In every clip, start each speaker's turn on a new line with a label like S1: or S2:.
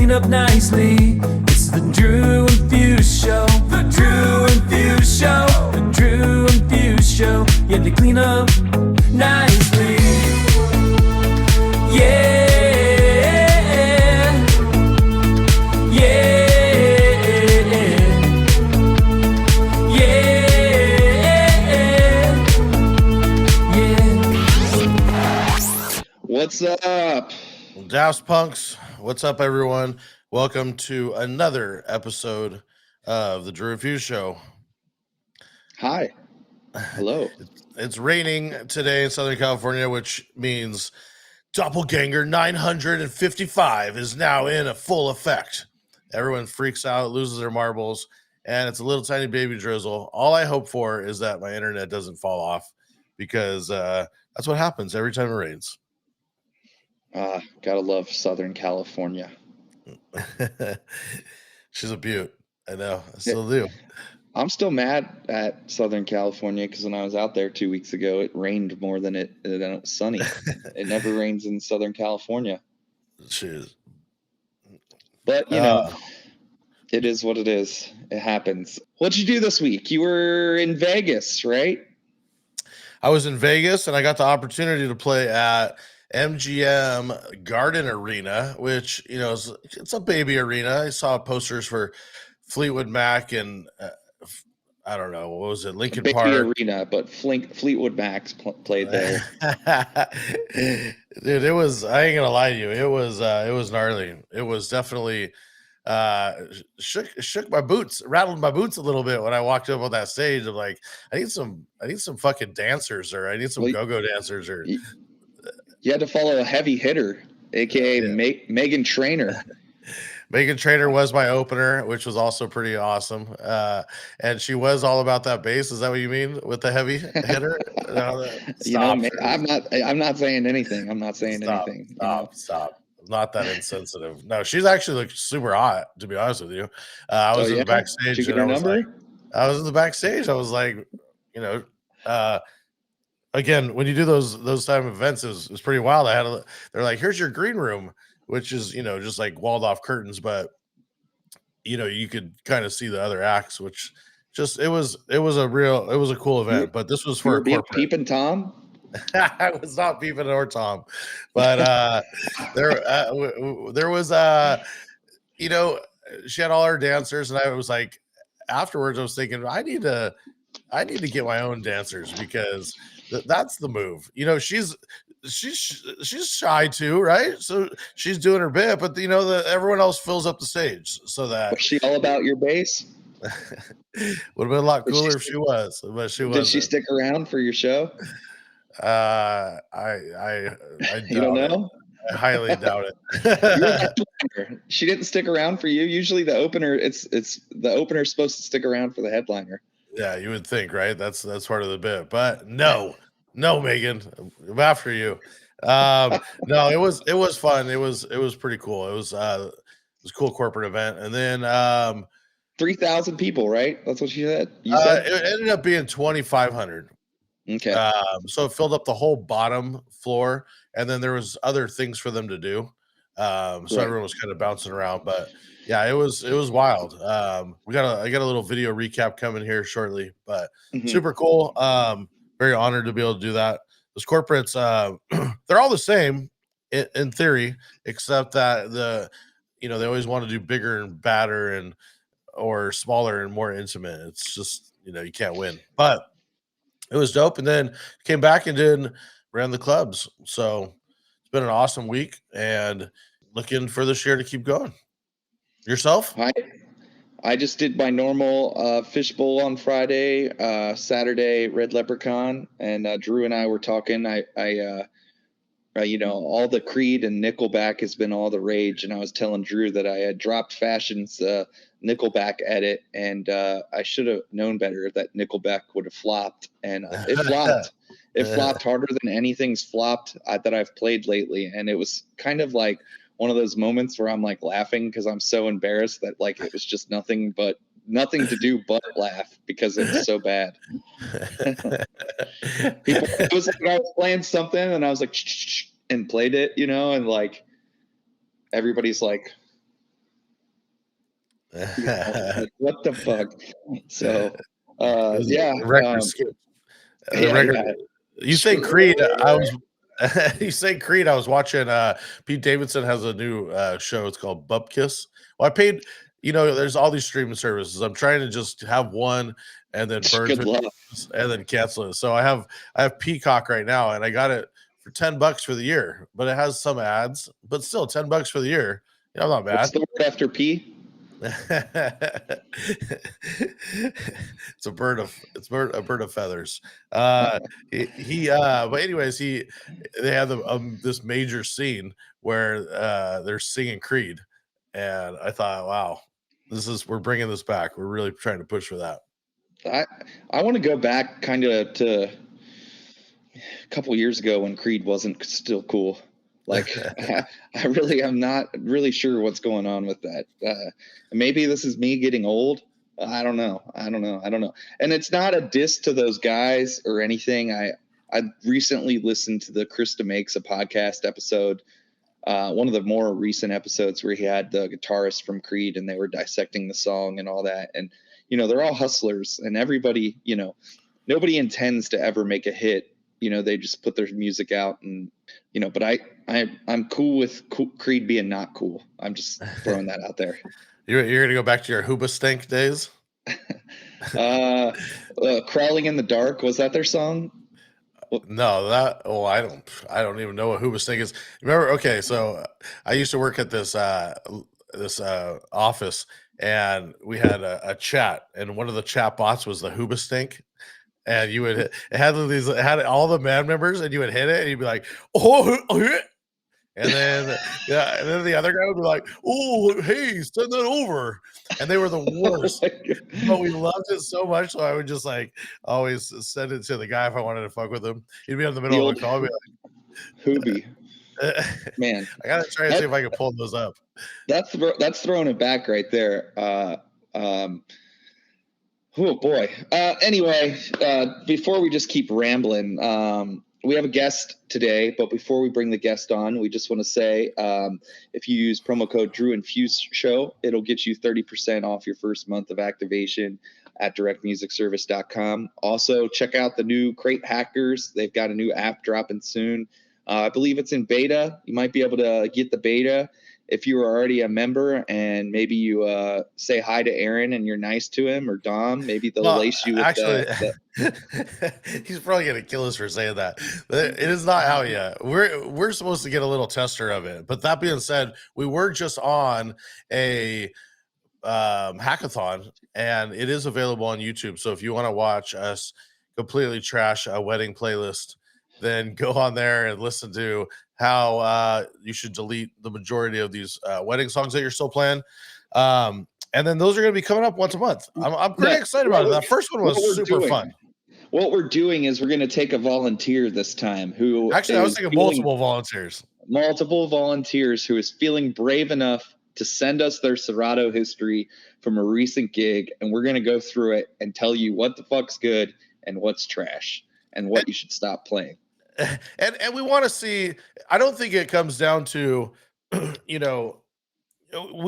S1: clean up nicely. It's the Drew and Fuse Show. The Drew and Fuse Show. The Drew and Fuse Show. Yeah, they clean up nicely. Yeah.
S2: What's up?
S3: Daft Punks, what's up, everyone? Welcome to another episode of the Drew and Fuse Show.
S2: Hi. Hello.
S3: It's raining today in Southern California, which means Doppelganger 955 is now in a full effect. Everyone freaks out, loses their marbles, and it's a little tiny baby drizzle. All I hope for is that my internet doesn't fall off, because that's what happens every time it rains.
S2: Gotta love Southern California.
S3: She's a beaut. I know. I still do.
S2: I'm still mad at Southern California because when I was out there 2 weeks ago, it rained more than it was sunny. It never rains in Southern California.
S3: Cheers.
S2: But, you know, it is what it is. It happens. What'd you do this week? You were in Vegas, right?
S3: I was in Vegas, and I got the opportunity to play at MGM Garden Arena, which, you know, it's a baby arena. I saw posters for Fleetwood Mac and I don't know, what was it, Linkin
S2: baby
S3: Park
S2: arena, but Fleetwood Mac played there.
S3: Dude, it was, I ain't gonna lie to you, it was gnarly. It was definitely shook my boots, rattled my boots a little bit when I walked up on that stage. I'm like, I need some fucking dancers, or I need some go-go dancers, or
S2: you had to follow a heavy hitter, aka Megan Trainor.
S3: Megan Trainor was my opener, which was also pretty awesome. And she was all about that bass. Is that what you mean with the heavy hitter?
S2: I'm not saying anything. I'm not saying anything.
S3: Stop. Not that insensitive. No, she's actually looked super hot, to be honest with you. I was in the backstage.
S2: Did you get her number?
S3: I was in the backstage. I was like, you know, again, when you do those type of events, it's pretty wild. They're like, here's your green room, which is, you know, just like walled off curtains, but you know, you could kind of see the other acts, which just it was a cool event. But this was for a corporate.
S2: Peeping Tom.
S3: I was not peeping or Tom, but there was you know, she had all her dancers, and I was like, afterwards I was thinking, I need to get my own dancers, because that's the move. You know, she's shy too, right? So she's doing her bit, but you know that everyone else fills up the stage. So that
S2: was she all about your bass?
S3: Would have been a lot cooler if she was, but she wasn't.
S2: Did she stick around for your show?
S3: I
S2: you don't know.
S3: I highly doubt it.
S2: She didn't stick around for you. Usually the opener, it's the opener's supposed to stick around for the headliner.
S3: Yeah, you would think, right? That's part of the bit, but no, Megan, I'm after you. No, it was fun. It was pretty cool. It was a cool corporate event, and then
S2: 3,000 people, right? That's what she said.
S3: You said it ended up being 2,500.
S2: Okay.
S3: So it filled up the whole bottom floor, and then there was other things for them to do. So everyone was kind of bouncing around, but yeah, it was wild. I got a little video recap coming here shortly, but super cool. Very honored to be able to do that. Those corporates, they're all the same in theory, except that they always want to do bigger and badder or smaller and more intimate. It's just, you know, you can't win, but it was dope. And then came back and ran the clubs. So it's been an awesome week, and looking for this year to keep going. Yourself?
S2: I just did my normal fishbowl on Friday, Saturday Red Leprechaun, and Drew and I were talking. You know, all the Creed and Nickelback has been all the rage, and I was telling Drew that I had dropped Fashion's Nickelback edit, and I should have known better that Nickelback would have flopped, and it flopped. It flopped harder than anything's flopped that I've played lately, and it was kind of like one of those moments where I'm like laughing because I'm so embarrassed that like it was just nothing to do but laugh because it's so bad. It was like I was playing something and I was like and played it, you know, and like everybody's like, You know, like, what the fuck? So,
S3: It was
S2: yeah,
S3: a record skip. The
S2: yeah,
S3: record.
S2: yeah.
S3: You say Creed, I was you say Creed, I was watching, Pete Davidson has a new, show, it's called Bupkis. Well, I paid there's all these streaming services. I'm trying to just have one and then burn
S2: Good
S3: through
S2: luck.
S3: and then cancel it. So I have Peacock right now, and I got it for $10 for the year, but it has some ads, but still $10 for the year. Not
S2: What's
S3: bad.
S2: the word after P?
S3: It's a bird of feathers. But anyways, they have this major scene where they're singing Creed, and I thought, wow, we're bringing this back. We're really trying to push for that.
S2: I want to go back kind of to a couple years ago when Creed wasn't still cool. Like, I really am not really sure what's going on with that. Maybe this is me getting old. I don't know. And it's not a diss to those guys or anything. I recently listened to the Krista Makes a Podcast episode, one of the more recent episodes where he had the guitarist from Creed and they were dissecting the song and all that. And, they're all hustlers, and everybody, nobody intends to ever make a hit. They just put their music out, and, but I'm cool with Creed being not cool. I'm just throwing that out there.
S3: You're going to go back to your Hoobastank days?
S2: Crawling in the Dark, was that their song?
S3: No, I don't even know what Hoobastank is. Remember? Okay, so I used to work at this office, and we had a chat, and one of the chat bots was the Hoobastank, and it had all the band members, and you would hit it, and you'd be like, oh, and then and then the other guy would be like, oh, hey, send that over, and they were the worst. But we loved it so much, so I would just always send it to the guy if I wanted to fuck with him. He'd be in the middle of a call, and be
S2: like, Hoobie. Man,
S3: I gotta try to see if I can pull those up.
S2: That's throwing it back right there. Oh boy. Anyway, before we just keep rambling, we have a guest today, but before we bring the guest on, we just want to say, if you use promo code Drew and Fuse Show, it'll get you 30% off your first month of activation at directmusicservice.com. Also, check out the new Crate Hackers. They've got a new app dropping soon. I believe it's in beta. You might be able to get the beta if you were already a member, and maybe you say hi to Aaron and you're nice to him, or Dom. Maybe they'll lace you with
S3: He's probably gonna kill us for saying that. It is not out yet. We're supposed to get a little tester of it. But that being said, we were just on a hackathon, and it is available on YouTube. So if you want to watch us completely trash a wedding playlist, then go on there and listen to how you should delete the majority of these wedding songs that you're still playing. And then those are going to be coming up once a month. I'm pretty excited about it. That first one was super fun.
S2: What we're doing is we're going to take a volunteer this time who
S3: actually, I was thinking multiple volunteers
S2: who is feeling brave enough to send us their Serato history from a recent gig. And we're going to go through it and tell you what the fuck's good and what's trash and what you should stop playing.
S3: And we want to see, I don't think it comes down to, we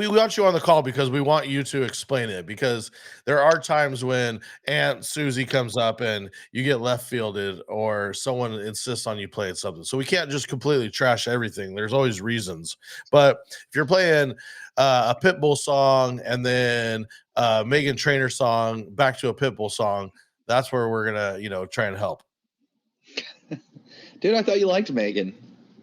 S3: want you on the call because we want you to explain it, because there are times when Aunt Susie comes up and you get left fielded, or someone insists on you playing something. So we can't just completely trash everything. There's always reasons. But if you're playing a Pitbull song and then a Meghan Trainor song back to a Pitbull song, that's where we're going to, try and help.
S2: Dude, I thought you liked Megan.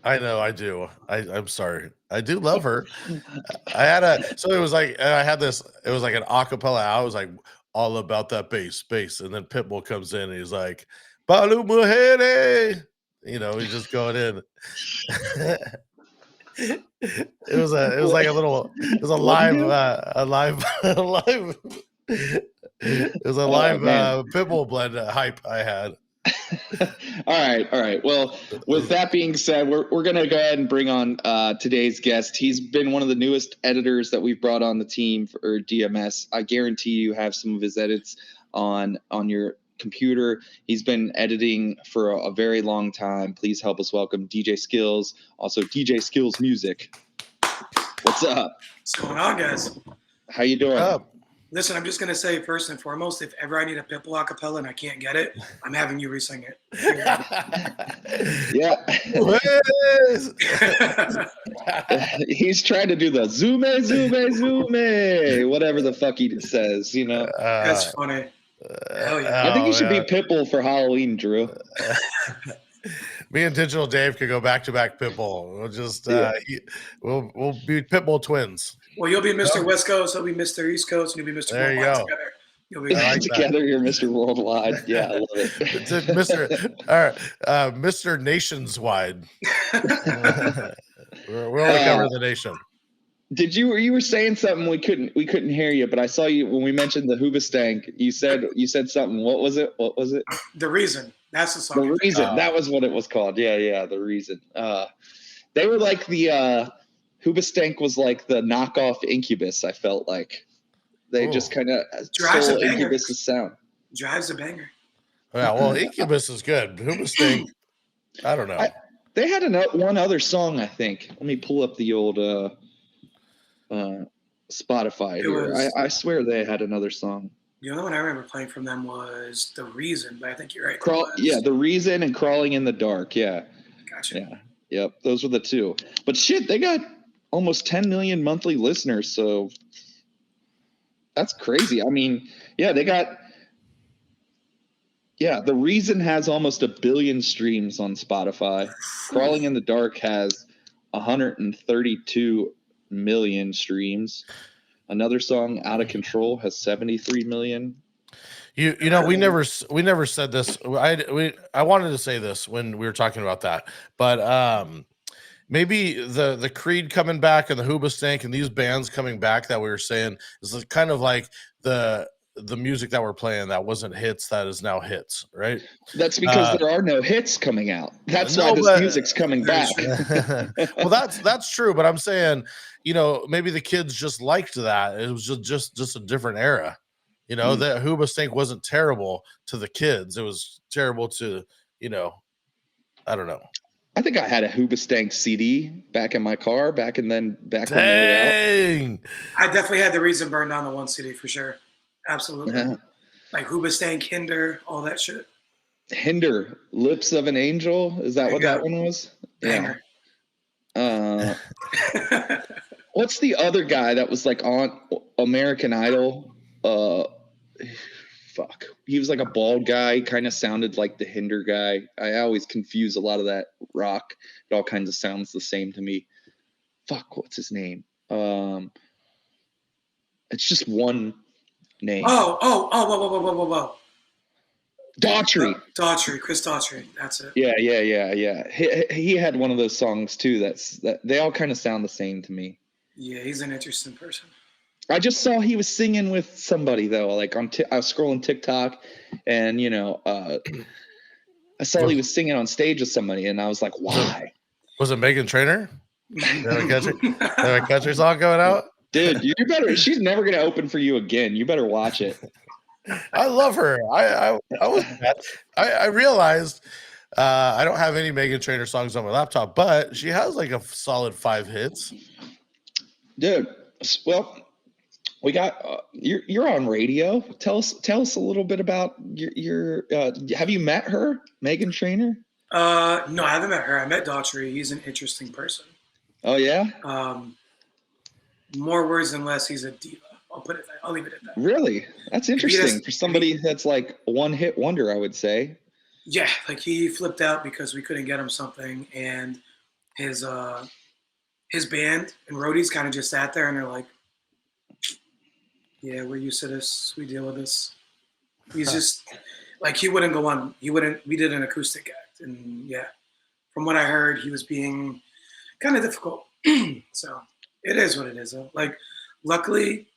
S3: I know, I do. I'm sorry. I do love her. It was like an acapella. I was like all about that bass. And then Pitbull comes in and he's like, Balu Muhere. He's just going in. It was a live Pitbull blend hype I had.
S2: All right. Well, with that being said, we're going to go ahead and bring on today's guest. He's been one of the newest editors that we've brought on the team for DMS. I guarantee you have some of his edits on your computer. He's been editing for a very long time. Please help us welcome DJ Skillz, also DJ Skillz Music. What's up?
S4: What's going on, guys?
S2: How you doing?
S3: Up.
S4: Listen, I'm just gonna say first and foremost, if ever I need a Pitbull acapella and I can't get it, I'm having you re-sing it.
S2: Yeah.
S3: Yes.
S2: He's trying to do the zoom, whatever the fuck he says, you know.
S4: That's funny. Hell yeah.
S2: I think you
S3: Oh,
S2: should be Pitbull for Halloween, Drew.
S3: Me and Digital Dave could go back to back Pitbull. We'll just we'll be Pitbull twins.
S4: Well, you'll be Mr. West Coast, I'll be Mr. East Coast, and you'll be Mr.
S3: There you
S4: Worldwide
S3: go.
S4: together. You'll be
S3: I like
S2: Together, you're Mr. Worldwide. Yeah, I love it.
S3: It's a Mr. All right, Mr. Nationswide. We'll only cover the nation.
S2: Did you were saying something we couldn't hear you, but I saw you when we mentioned the Hoobastank. You said something. What was it?
S4: The Reason. That's the song.
S2: The Reason. That was what it was called. Yeah, The Reason. They were like the Hoobastank was like the knockoff Incubus. I felt like they just kind of stole Incubus's sound.
S4: Drives a banger.
S3: Yeah, well, Incubus is good. Hoobastank, I don't know.
S2: They had one other song, I think. Let me pull up the old Spotify here. I swear they had another song.
S4: The only one I remember playing from them was The Reason, but I think you're right.
S2: The Reason and Crawling in the Dark. Yeah.
S4: Gotcha.
S2: Yeah. Yep. Those were the two. But shit, they got almost 10 million monthly listeners. So that's crazy. I mean, they got. Yeah, The Reason has almost 1 billion streams on Spotify. Crawling in the Dark has 132 million streams. Another song, Out of Control, has 73 million.
S3: You know, we never said this. I wanted to say this when we were talking about that, but maybe the Creed coming back and the Hoobastank and these bands coming back that we were saying is kind of like the music that we're playing that wasn't hits that is now hits, right?
S2: That's because there are no hits coming out. That's why this music's coming back.
S3: Well, that's true, but I'm saying, you know, maybe the kids just liked that. It was just a different era. You know, that Hoobastank wasn't terrible to the kids. It was terrible to, you know, I don't know.
S2: I think I had a Hoobastank CD back in my car back when they were out.
S3: Dang.
S4: I definitely had The Reason burned down the one CD for sure. Absolutely.
S2: Yeah.
S4: Like Hoobastank, Hinder, all that shit.
S2: Hinder, Lips of an Angel. Is that what that one was?
S4: Banger.
S2: Yeah. What's the other guy that was like on American Idol? Fuck. He was like a bald guy, kind of sounded like the Hinder guy. I always confuse a lot of that rock. It all kinds of sounds the same to me. Fuck, what's his name? It's just one name.
S4: Whoa.
S2: Daughtry.
S4: Chris Daughtry. That's it.
S2: Yeah. He had one of those songs too. That they all kind of sound the same to me.
S4: Yeah, he's an interesting person.
S2: I just saw he was singing with somebody though. Like I was scrolling TikTok, and you know, I saw he was singing on stage with somebody, and I was like, why?
S3: Was it Meghan Trainor? Have a country song going out?
S2: Dude, you better. She's never gonna open for you again. You better watch it.
S3: I love her. I realized I don't have any Meghan Trainor songs on my laptop, but she has like a solid 5 hits.
S2: Dude, well, we got you're on radio. Tell us a little bit about your have you met her, Meghan Trainor?
S4: No, I haven't met her. I met Daughtry. He's an interesting person.
S2: Oh yeah.
S4: More words than less. He's a diva. I'll leave it at that.
S2: Really? That's interesting for somebody that's like a one-hit wonder, I would say.
S4: Yeah, like he flipped out because we couldn't get him something, and his band and roadies kind of just sat there and they're like, "Yeah, we're used to this. We deal with this." He's just like he wouldn't go on. We did an acoustic act, and yeah, from what I heard, he was being kind of difficult. So it is what it is. Though. Like, luckily,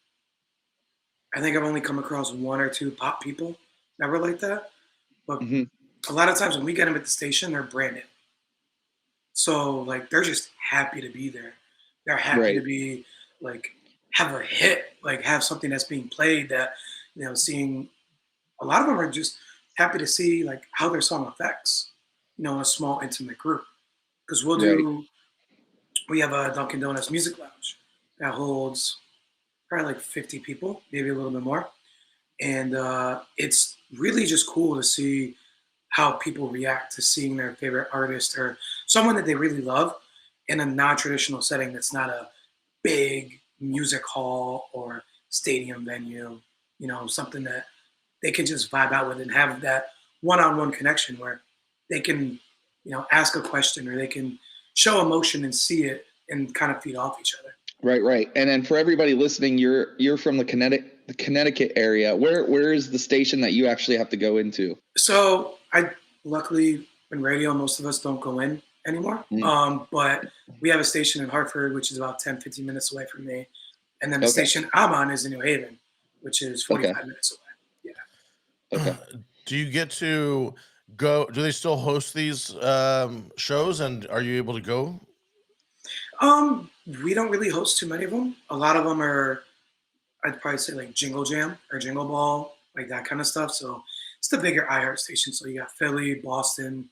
S4: I think I've only come across 1 or 2 pop people that were like that. But a lot of times when we get them at the station, they're brand new. So, like, they're just happy to be there. They're happy to be, like, have a hit, like, have something that's being played that, you know, seeing a lot of them are just happy to see, like, how their song affects, you know, a small, intimate group. Because we have a Dunkin' Donuts Music Lounge that holds, probably like 50 people, maybe a little bit more. And it's really just cool to see how people react to seeing their favorite artist or someone that they really love in a non-traditional setting that's not a big music hall or stadium venue, something that they can just vibe out with and have that one-on-one connection where they can, ask a question or they can show emotion and see it and kind of feed off each other.
S2: Right. And then for everybody listening, you're from the Connecticut area. Where is the station that you actually have to go into?
S4: So I luckily in radio, most of us don't go in anymore. But we have a station in Hartford, which is about 10, 15 minutes away from me. And then the station I'm on is in New Haven, which is 45 minutes away. Yeah.
S2: Okay.
S3: Do you get to go? Do they still host these shows, and are you able to go?
S4: We don't really host too many of them. A lot of them are, I'd probably say like Jingle Jam or Jingle Ball, like that kind of stuff. So it's the bigger iHeart station. So you got Philly, Boston,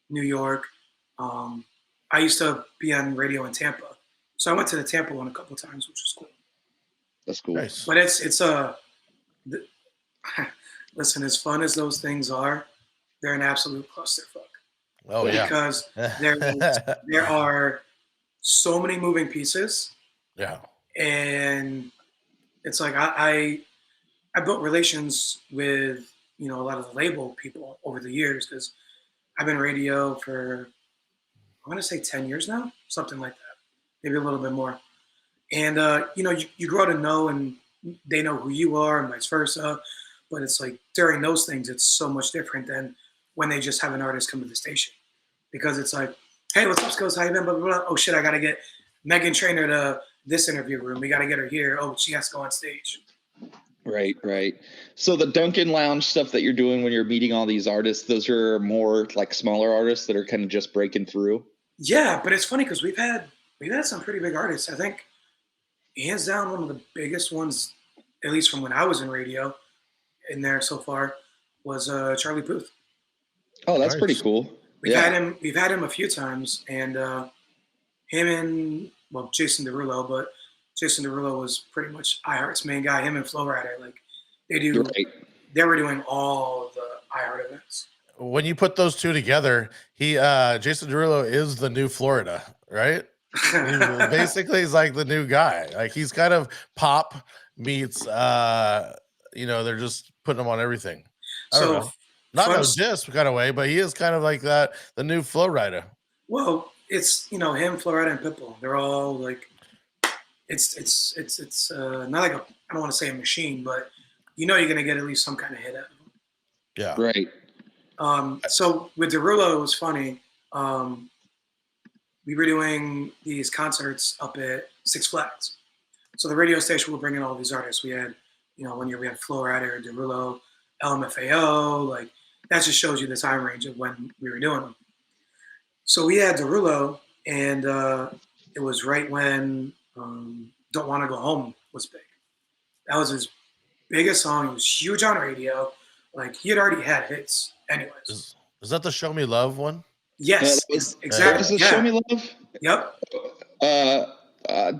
S4: New York. I used to be on radio in Tampa. So I went to the Tampa one a couple of times, which was cool.
S2: That's cool.
S4: Nice. But listen, as fun as those things are, they're an absolute clusterfuck.
S3: Oh, yeah.
S4: Because there are so many moving pieces.
S3: Yeah.
S4: And it's like I built relations with, a lot of the label people over the years because I've been radio for, I want to say 10 years now, something like that, maybe a little bit more. And, you grow to know and they know who you are and vice versa. But it's like during those things, it's so much different than when they just have an artist come to the station. Because it's like, hey, what's up, Skillz? How you been? Blah, blah, blah. Oh, shit, I got to get Megan Trainor to this interview room. We got to get her here. Oh, she has to go on stage.
S2: Right. So the Duncan Lounge stuff that you're doing when you're meeting all these artists, those are more like smaller artists that are kind of just breaking through?
S4: Yeah, but it's funny because we've had some pretty big artists. I think hands down one of the biggest ones, at least from when I was in radio, in there so far, was Charlie Puth.
S2: Oh, that's pretty cool.
S4: We've had him a few times, and him and Jason Derulo, but Jason Derulo was pretty much iHeart's main guy. Him and Flowrider, like they were doing all of the iHeart events.
S3: When you put those two together, Jason Derulo is the new Florida, right? Basically, he's like the new guy. Like he's kind of pop meets, they're just putting him on everything. I don't know. Not no diss kind of way, but he is kind of like that, the new Flow Rider.
S4: Well, it's him, Flowrider, and Pitbull. They're all like, it's not like I don't want to say a machine, but you're gonna get at least some kind of hit out of them.
S3: Yeah.
S2: Right.
S4: So with Derulo, it was funny. We were doing these concerts up at Six Flags. So the radio station would bring in all these artists. We had, one year we had Flowrider, Derulo, LMFAO, like that just shows you the time range of when we were doing them. So we had Derulo, and it was right when Don't Want to Go Home was big. That was his biggest song. It was huge on radio. Like he had already had hits anyways.
S3: Is that the Show Me Love one?
S4: Yes, exactly.
S2: Is it Show Me Love?
S4: Yep.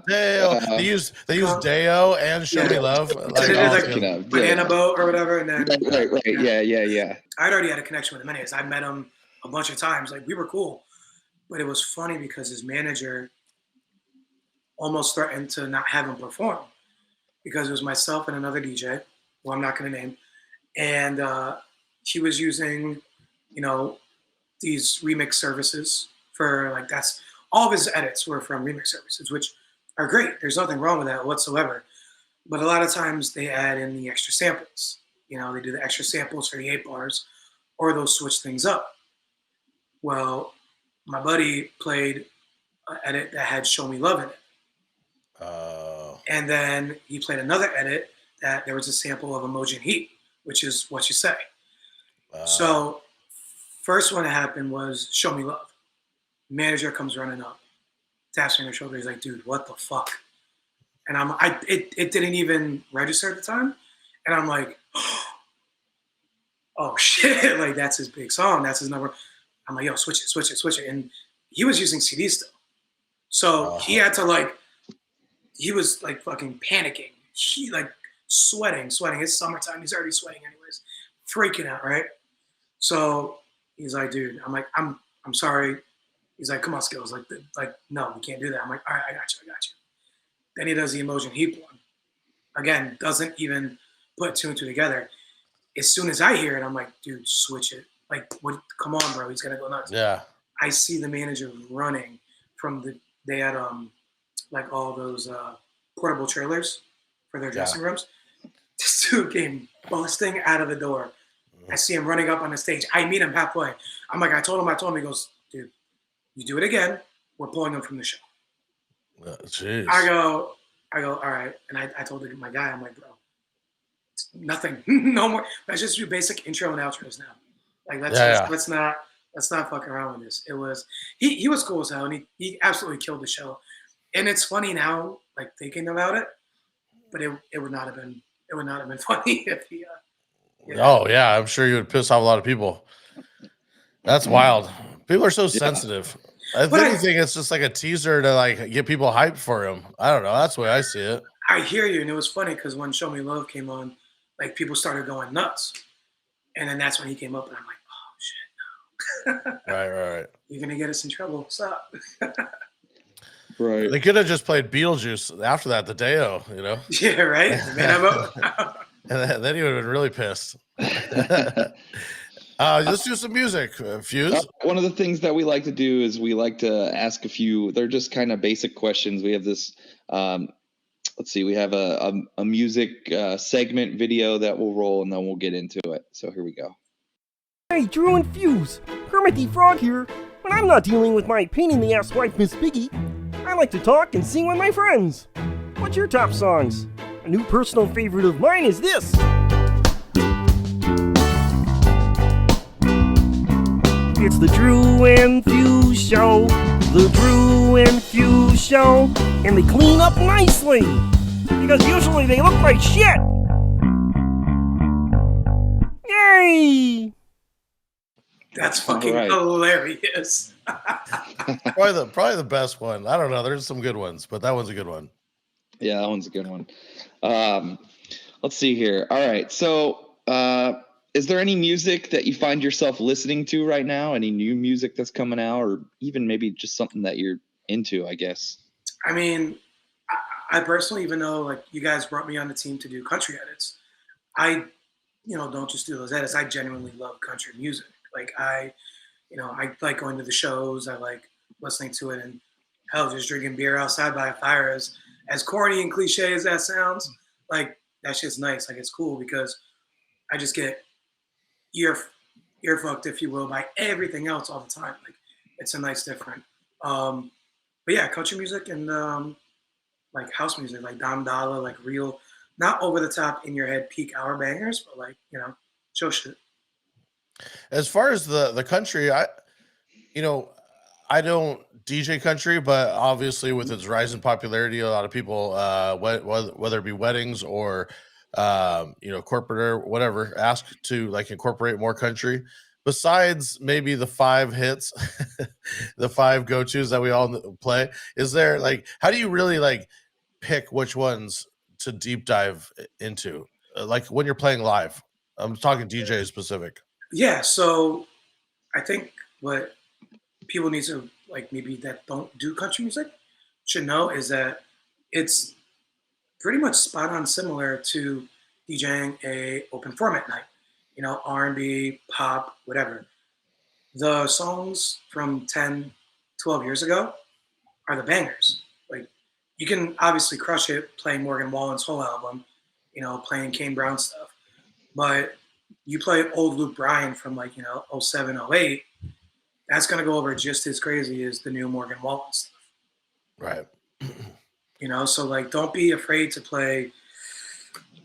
S3: Deo. They use Deo and Show Me Love.
S4: Like Banana Boat or whatever. And then
S2: right. Yeah.
S4: I'd already had a connection with him anyways. I met him a bunch of times. Like we were cool. But it was funny because his manager almost threatened to not have him perform because it was myself and another DJ, who I'm not going to name. And he was using, these remix services for like, that's all of his edits were from remix services, which are great. There's nothing wrong with that whatsoever. But a lot of times they add in the extra samples. They do the extra samples for the 8 bars, or they'll switch things up. Well, my buddy played an edit that had Show Me Love in it. And then he played another edit that there was a sample of Emoji Heat, which is What You Say. So first one that happened was Show Me Love. Manager comes running up, taps me on the shoulder. He's like, dude, what the fuck? And it didn't even register at the time. And I'm like, oh shit, like that's his big song. That's his number. I'm like, yo, switch it. And he was using CDs still. So he had to he was like fucking panicking, he like sweating. It's summertime. He's already sweating anyways, freaking out, right? So he's like, dude, I'm like, I'm sorry. He's like, come on, Skillz. Like, no, we can't do that. I'm like, all right, I got you. Then he does the emotion heap one. Again, doesn't even put two and two together. As soon as I hear it, I'm like, dude, switch it. Like, what? Come on, bro. He's gonna go nuts.
S3: Yeah.
S4: I see the manager running they had like all those portable trailers for their dressing rooms. This dude came busting out of the door. I see him running up on the stage. I meet him halfway. I'm like, I told him. He goes, dude, you do it again, we're pulling him from the show.
S3: Jeez.
S4: I go, all right. And I told my guy, I'm like, bro, nothing, no more. Let's just do basic intro and outros now. Like, let's not fuck around with this. It was, he was cool as hell, and he absolutely killed the show. And it's funny now, like thinking about it, but it would not have been funny if he.
S3: Oh yeah, I'm sure you would piss off a lot of people. That's wild. People are so sensitive. I think it's just like a teaser to like get people hyped for him. I don't know. That's the way I see it.
S4: I hear you, and it was funny because when Show Me Love came on, like people started going nuts, and then that's when he came up, and I'm like, oh shit, no.
S3: Right. You're
S4: gonna get us in trouble. What's up?
S2: Right.
S3: They could have just played Beetlejuice after that, the Day-O, you know?
S4: Yeah, right.
S3: And then he would have been really pissed. Let's do some music, Fuse.
S2: One of the things that we like to do is we like to ask a few. They're just kind of basic questions. We have this. Let's see. We have a music segment video that will roll, and then we'll get into it. So here we go.
S5: Hey, Drew and Fuse, Kermit the Frog here. When I'm not dealing with my pain-in-the-ass wife, Miss Piggy, I like to talk and sing with my friends. What's your top songs? A new personal favorite of mine is this. It's the Drew and Fuse Show. The Drew and Fuse Show. And they clean up nicely. Because usually they look like shit. Yay!
S4: That's fucking hilarious.
S3: Probably the best one. I don't know. There's some good ones, but that one's a good one.
S2: Yeah, that one's a good one. Let's see here. All right. So, is there any music that you find yourself listening to right now? Any new music that's coming out, or even maybe just something that you're into, I guess?
S4: I mean, I personally, even though like you guys brought me on the team to do country edits, I don't just do those edits. I genuinely love country music. Like I like going to the shows. I like listening to it, and hell, just drinking beer outside by a fire. As corny and cliche as that sounds, like that shit's nice. Like it's cool because I just get ear fucked, if you will, by everything else all the time. Like it's a nice different. But yeah, country music and like house music, like Dom Dalla, like real, not over the top in your head peak hour bangers, but like show shit.
S3: As far as the country, I don't DJ country, but obviously with its rise in popularity, a lot of people, whether it be weddings or corporate or whatever, ask to like incorporate more country. Besides maybe the 5 hits, the 5 go-tos that we all play, is there like, how do you really like pick which ones to deep dive into? Like when you're playing live, I'm talking DJ specific.
S4: Yeah, so I think what people need to like maybe that don't do country music should know is that it's pretty much spot on similar to DJing a open format night, R&B, pop, whatever. The songs from 10, 12 years ago are the bangers. Like you can obviously crush it playing Morgan Wallen's whole album, playing Kane Brown stuff, but you play old Luke Bryan from like, 07, 08, that's going to go over just as crazy as the new Morgan Wallen stuff.
S3: Right.
S4: So like, don't be afraid to play.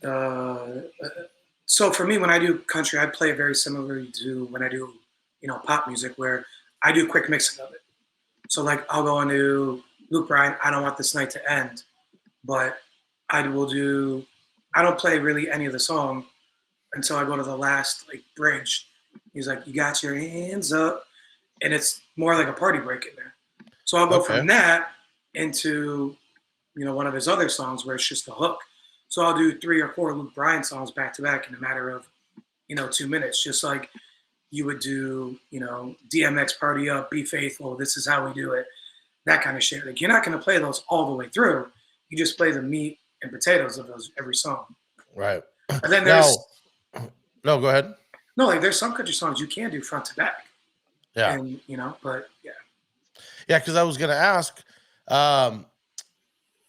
S4: So for me, when I do country, I play very similarly to when I do, pop music, where I do quick mixing of it. So like, I'll go into Luke Bryan, I Don't Want This Night to End, but I don't play really any of the song until I go to the last like bridge. He's like, you got your hands up. And it's more like a party break in there. So I'll go from that into, one of his other songs where it's just a hook. So I'll do 3 or 4 Luke Bryan songs back to back in a matter of, 2 minutes, just like you would do, DMX Party Up, Be Faithful, This Is How We Do It, that kind of shit. Like, you're not going to play those all the way through. You just play the meat and potatoes of those every song.
S3: Right.
S4: And then there's
S3: no, go ahead.
S4: no, like there's some country songs you can do front to back.
S3: Yeah.
S4: And but yeah.
S3: Yeah, because I was gonna ask,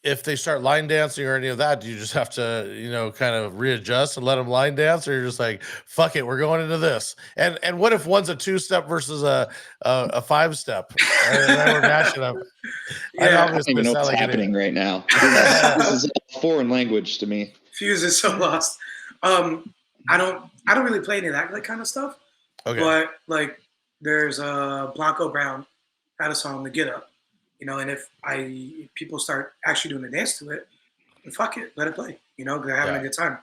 S3: if they start line dancing or any of that, do you just have to, kind of readjust and let them line dance, or you're just like, fuck it, we're going into this? And what if one's a 2-step versus a 5-step? And then we're matching up.
S4: Yeah.
S2: I don't even know what's happening right now. This is a foreign language to me.
S4: Fuse is so lost. I don't really play any of that kind of stuff.
S3: Okay.
S4: But like there's Blanco Brown had a song, The Get Up, and if people start actually doing the dance to it, then fuck it, let it play, because they're having a good time,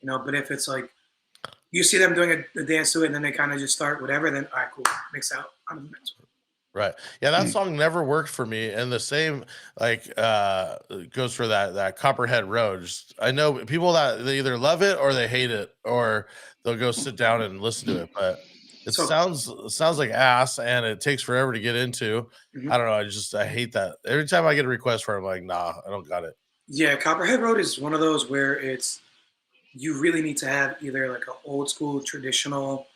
S4: but if it's like you see them doing a dance to it and then they kind of just start whatever, then all right, cool, mix out on the next one.
S3: Right. Yeah, that song never worked for me. And the same goes for that Copperhead Road. I know people that they either love it or they hate it, or they'll go sit down and listen to it. But it sounds like ass, and it takes forever to get into.
S4: Mm-hmm.
S3: I don't know. I hate that. Every time I get a request for it, I'm like, nah, I don't got it.
S4: Yeah, Copperhead Road is one of those where you really need to have either like an old school traditional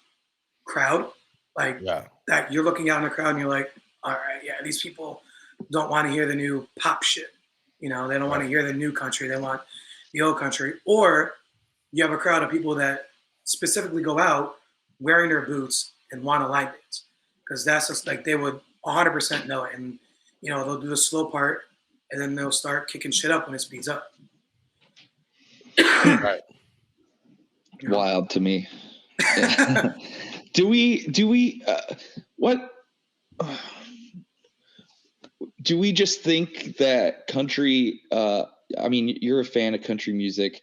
S4: crowd, like that you're looking out in the crowd and you're like, all right, yeah, these people don't want to hear the new pop shit. They don't want to hear the new country. They want the old country. Or you have a crowd of people that specifically go out wearing their boots and want to line dance, because that's just like they would 100% know it. And, they'll do the slow part and then they'll start kicking shit up when it speeds up.
S3: Right.
S2: Wild to me. Yeah. Do we just think that country, you're a fan of country music.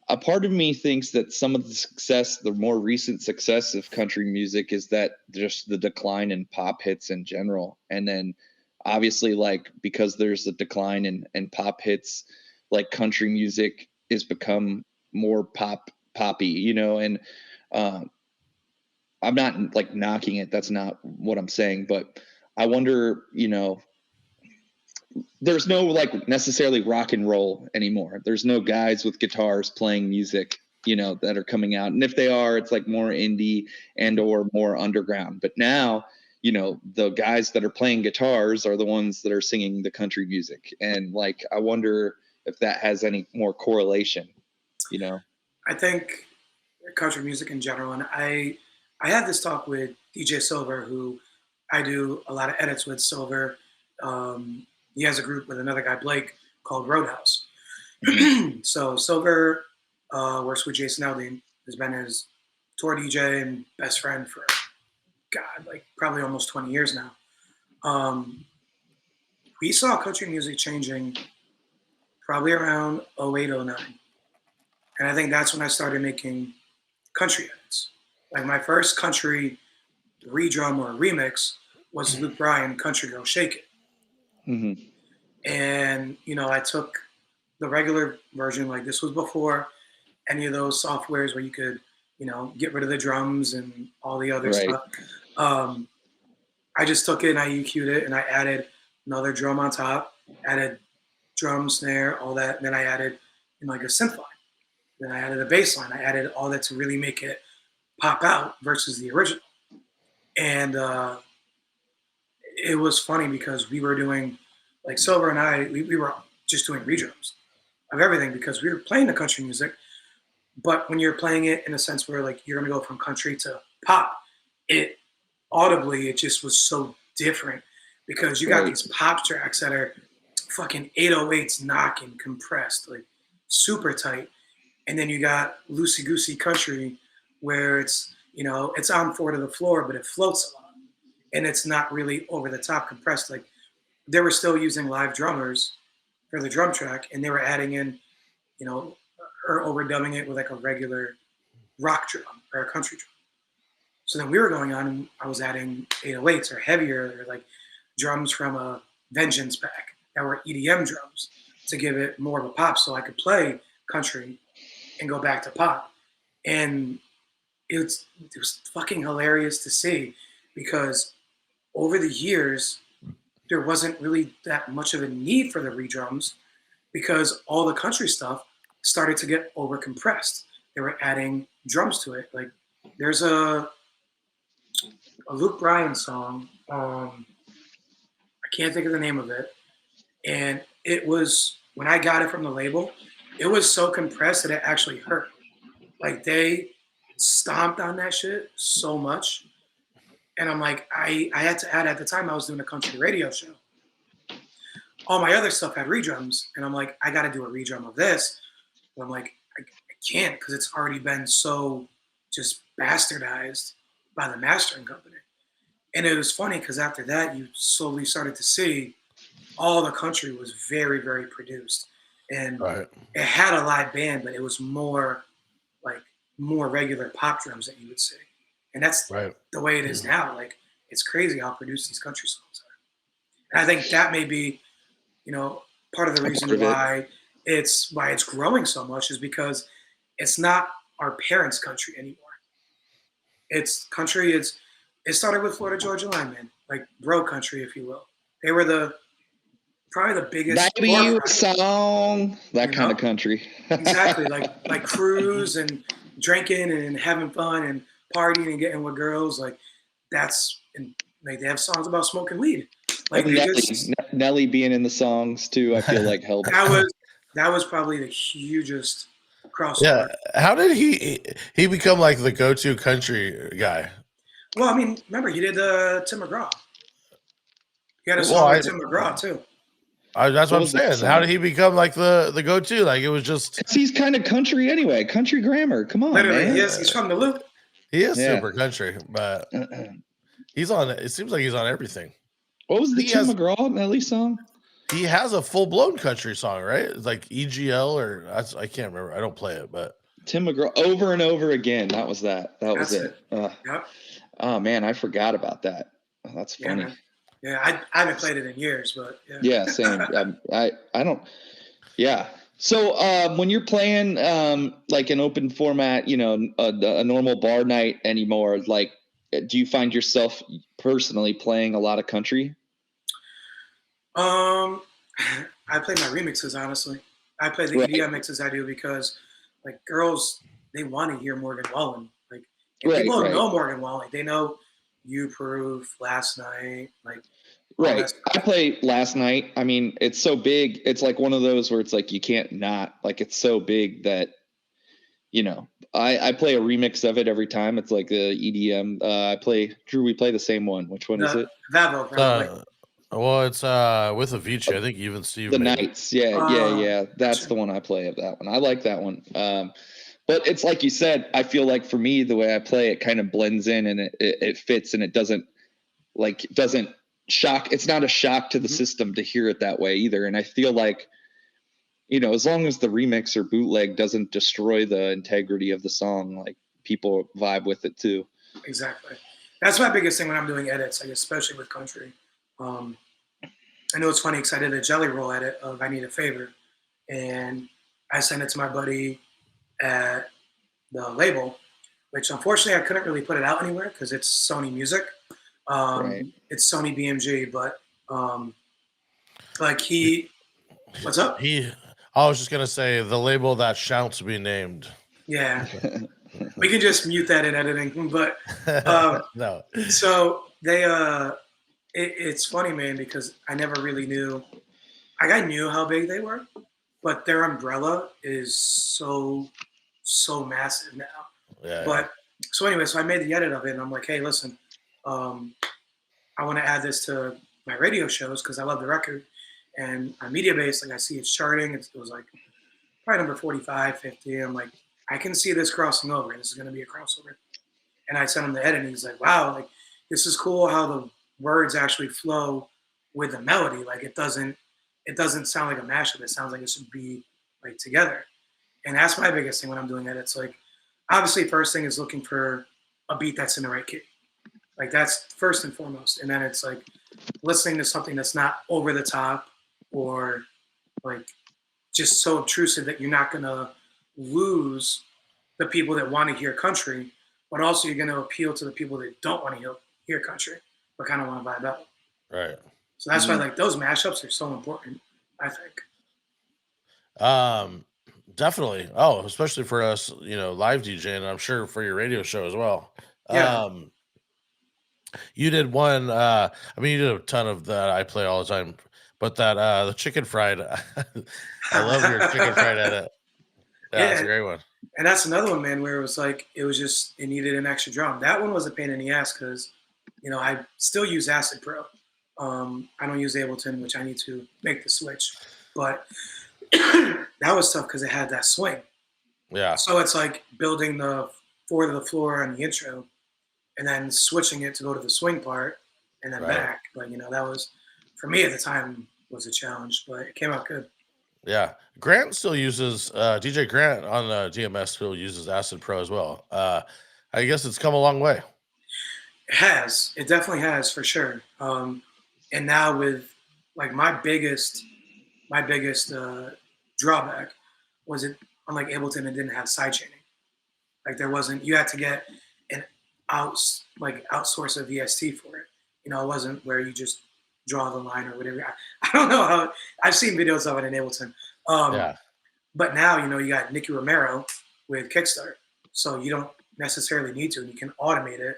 S2: A part of me thinks that some of the more recent success of country music is that just the decline in pop hits in general. And then obviously, like, because there's a decline in pop hits, like country music has become more poppy, and I'm not like knocking it. That's not what I'm saying, but I wonder, there's no like necessarily rock and roll anymore. There's no guys with guitars playing music, that are coming out. And if they are, it's like more indie and or more underground. But now, the guys that are playing guitars are the ones that are singing the country music. And like, I wonder if that has any more correlation,
S4: I think country music in general, and I had this talk with DJ Silver, who I do a lot of edits with. Silver, he has a group with another guy, Blake, called Roadhouse. So Silver works with Jason Aldean, who's been his tour DJ and best friend for, like probably almost 20 years now. We saw country music changing probably around 08, 09. And I think that's when I started making country edits. Like my first country redrum or remix was Luke Bryan, Country Girl Shake It.
S2: Mm-hmm.
S4: And, I took the regular version, like this was before any of those softwares where you could, get rid of the drums and all the other stuff. I just took it and I EQ'd it and I added another drum on top, added drum, snare, all that. And then I added like a synth line. Then I added a bass line. I added all that to really make it pop out versus the original. And it was funny because we were doing, like Silver and I, we were just doing redrums of everything because we were playing the country music. But when you're playing it in a sense where like you're going to go from country to pop, it audibly, it just was so different because you got these pop tracks that are fucking 808s knocking, compressed, like super tight. And then you got loosey goosey country where it's, it's on 4 to the floor, but it floats a lot. And it's not really over the top compressed. Like they were still using live drummers for the drum track and they were adding in, or overdubbing it with like a regular rock drum or a country drum. So then we were going on and I was adding 808s or heavier or like drums from a Vengeance pack that were EDM drums to give it more of a pop so I could play country and go back to pop. And it was fucking hilarious to see because over the years there wasn't really that much of a need for the redrums because all the country stuff started to get over compressed. They were adding drums to it. Like there's a Luke Bryan song. I can't think of the name of it. And it was, when I got it from the label, it was so compressed that it actually hurt. Like they stomped on that shit so much. And I'm like, I had to add, at the time I was doing a country radio show. All my other stuff had redrums. And I'm like, I got to do a redrum of this. And I'm like, I can't because it's already been so just bastardized by the mastering company. And it was funny because after that, you slowly started to see all the country was very, very produced. And it had a live band, but it was more regular pop drums that you would see. And that's the way it is now. Like, it's crazy how produced these country songs are. And I think that may be, part of the reason why it's growing so much is because it's not our parents' country anymore. It's country. It started with Florida Georgia Line, man, like bro country, if you will. They were probably the biggest
S2: song, that kind of country.
S4: Exactly, like cruise and drinking and having fun and partying and getting with girls. Like they have songs about smoking weed. Like
S2: Nelly being in the songs too, I feel like helped.
S4: That was probably the hugest crossover.
S3: Yeah, how did he become like the go-to country guy?
S4: Well, I mean, remember he did Tim McGraw. He had a song with Tim McGraw too.
S3: That's what I'm saying. How did he become like the go-to? Like it was just.
S2: He's kind of country anyway. Country grammar. Come on,
S4: literally,
S2: man.
S4: He's from the Loop.
S3: He is super country, but he's on. It seems like he's on everything.
S2: What was the Tim McGraw Nelly song?
S3: He has a full-blown country song, right? It's like EGL or I can't remember. I don't play it, but
S2: Tim McGraw Over and Over Again. That was that. That was it.
S4: Yep.
S2: Oh man, I forgot about that. Oh, that's funny.
S4: Yeah, I haven't played it in years, but
S2: yeah, same. I don't. Yeah. So when you're playing like an open format, a normal bar night anymore, like, do you find yourself personally playing a lot of country?
S4: I play my remixes, honestly. I play the EDM mixes I do because, like, girls, they want to hear Morgan Wallen. Like, people don't know Morgan Wallen. They know You Proof, Last Night, like.
S2: Right. I play Last Night. I mean, it's so big. It's like one of those where it's like you can't not. Like, it's so big that, I play a remix of it every time. It's like the EDM. We play the same one. Which one is it?
S4: Vavo, probably.
S3: Well, it's with Avicii. I think even Steve.
S2: The Nights. Yeah. That's the one I play of that one. I like that one. But it's like you said, I feel like for me, the way I play it kind of blends in and it fits and it doesn't shock. It's not a shock to the system to hear it that way either. And I feel like, as long as the remix or bootleg doesn't destroy the integrity of the song, like people vibe with it too.
S4: Exactly. That's my biggest thing when I'm doing edits, like especially with country. I know it's funny because I did a Jelly Roll edit of I Need a Favor, and I sent it to my buddy at the label, which unfortunately I couldn't really put it out anywhere because it's Sony Music. It's Sony BMG, but what's up?
S3: I was just gonna say the label that shall to be named.
S4: Yeah, we can just mute that in editing, but
S3: no.
S4: So they it's funny, man, because I never really knew. I knew how big they were, but their umbrella is so massive now.
S3: Yeah.
S4: But so anyway, so I made the edit of it, and I'm like, hey, listen, I want to add this to my radio shows because I love the record. And on Media Base, like I see it's charting. It was like probably number 45, 50. I'm like, I can see this crossing over. This is going to be a crossover. And I sent him the edit, and he's like, wow, like this is cool how the words actually flow with the melody. Like it doesn't sound like a mashup. It sounds like it should be like together. And that's my biggest thing when I'm doing edits. Like obviously, first thing is looking for a beat that's in the right key. Like that's first and foremost. And then it's like listening to something that's not over the top or like just so obtrusive that you're not going to lose the people that want to hear country, but also you're going to appeal to the people that don't want to hear country, but kind of want to vibe out.
S3: Right.
S4: So that's why like those mashups are so important, I think.
S3: Definitely. Oh, especially for us, live DJing. I'm sure for your radio show as well.
S4: Yeah.
S3: You did one. You did a ton of that. I play all the time, but that the chicken fried. I love your chicken fried edit. Yeah, it's a great one.
S4: And that's another one, man, where it needed an extra drum. That one was a pain in the ass because, I still use Acid Pro. I don't use Ableton, which I need to make the switch. But that was tough because it had that swing.
S3: Yeah.
S4: So it's like building the 4 to the floor on the intro and then switching it to go to the swing part and then back. But, that was, for me at the time, was a challenge, but it came out good.
S3: Yeah. Grant still uses, DJ Grant on DMS still uses Acid Pro as well. I guess it's come a long way.
S4: It has. It definitely has, for sure. And now with, like, my biggest drawback was it, unlike Ableton, it didn't have sidechaining. Like, you had to get an outsource a VST for it. It wasn't where you just draw the line or whatever. I don't know how. I've seen videos of it in Ableton. But now, you got Nicky Romero with Kickstart. So you don't necessarily need to. And you can automate it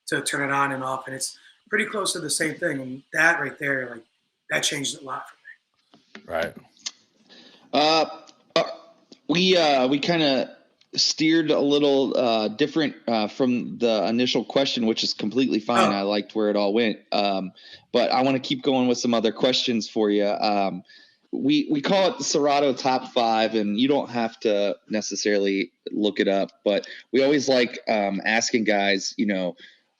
S4: to turn it on and off. And it's pretty close to the same thing. And that right there, like, that changed a lot for me.
S3: Right.
S2: We kind of steered a little different from the initial question, which is completely fine. I liked where it all went. But I want to keep going with some other questions for you. We call it the Serato Top 5, and you don't have to necessarily look it up, but we always like asking guys,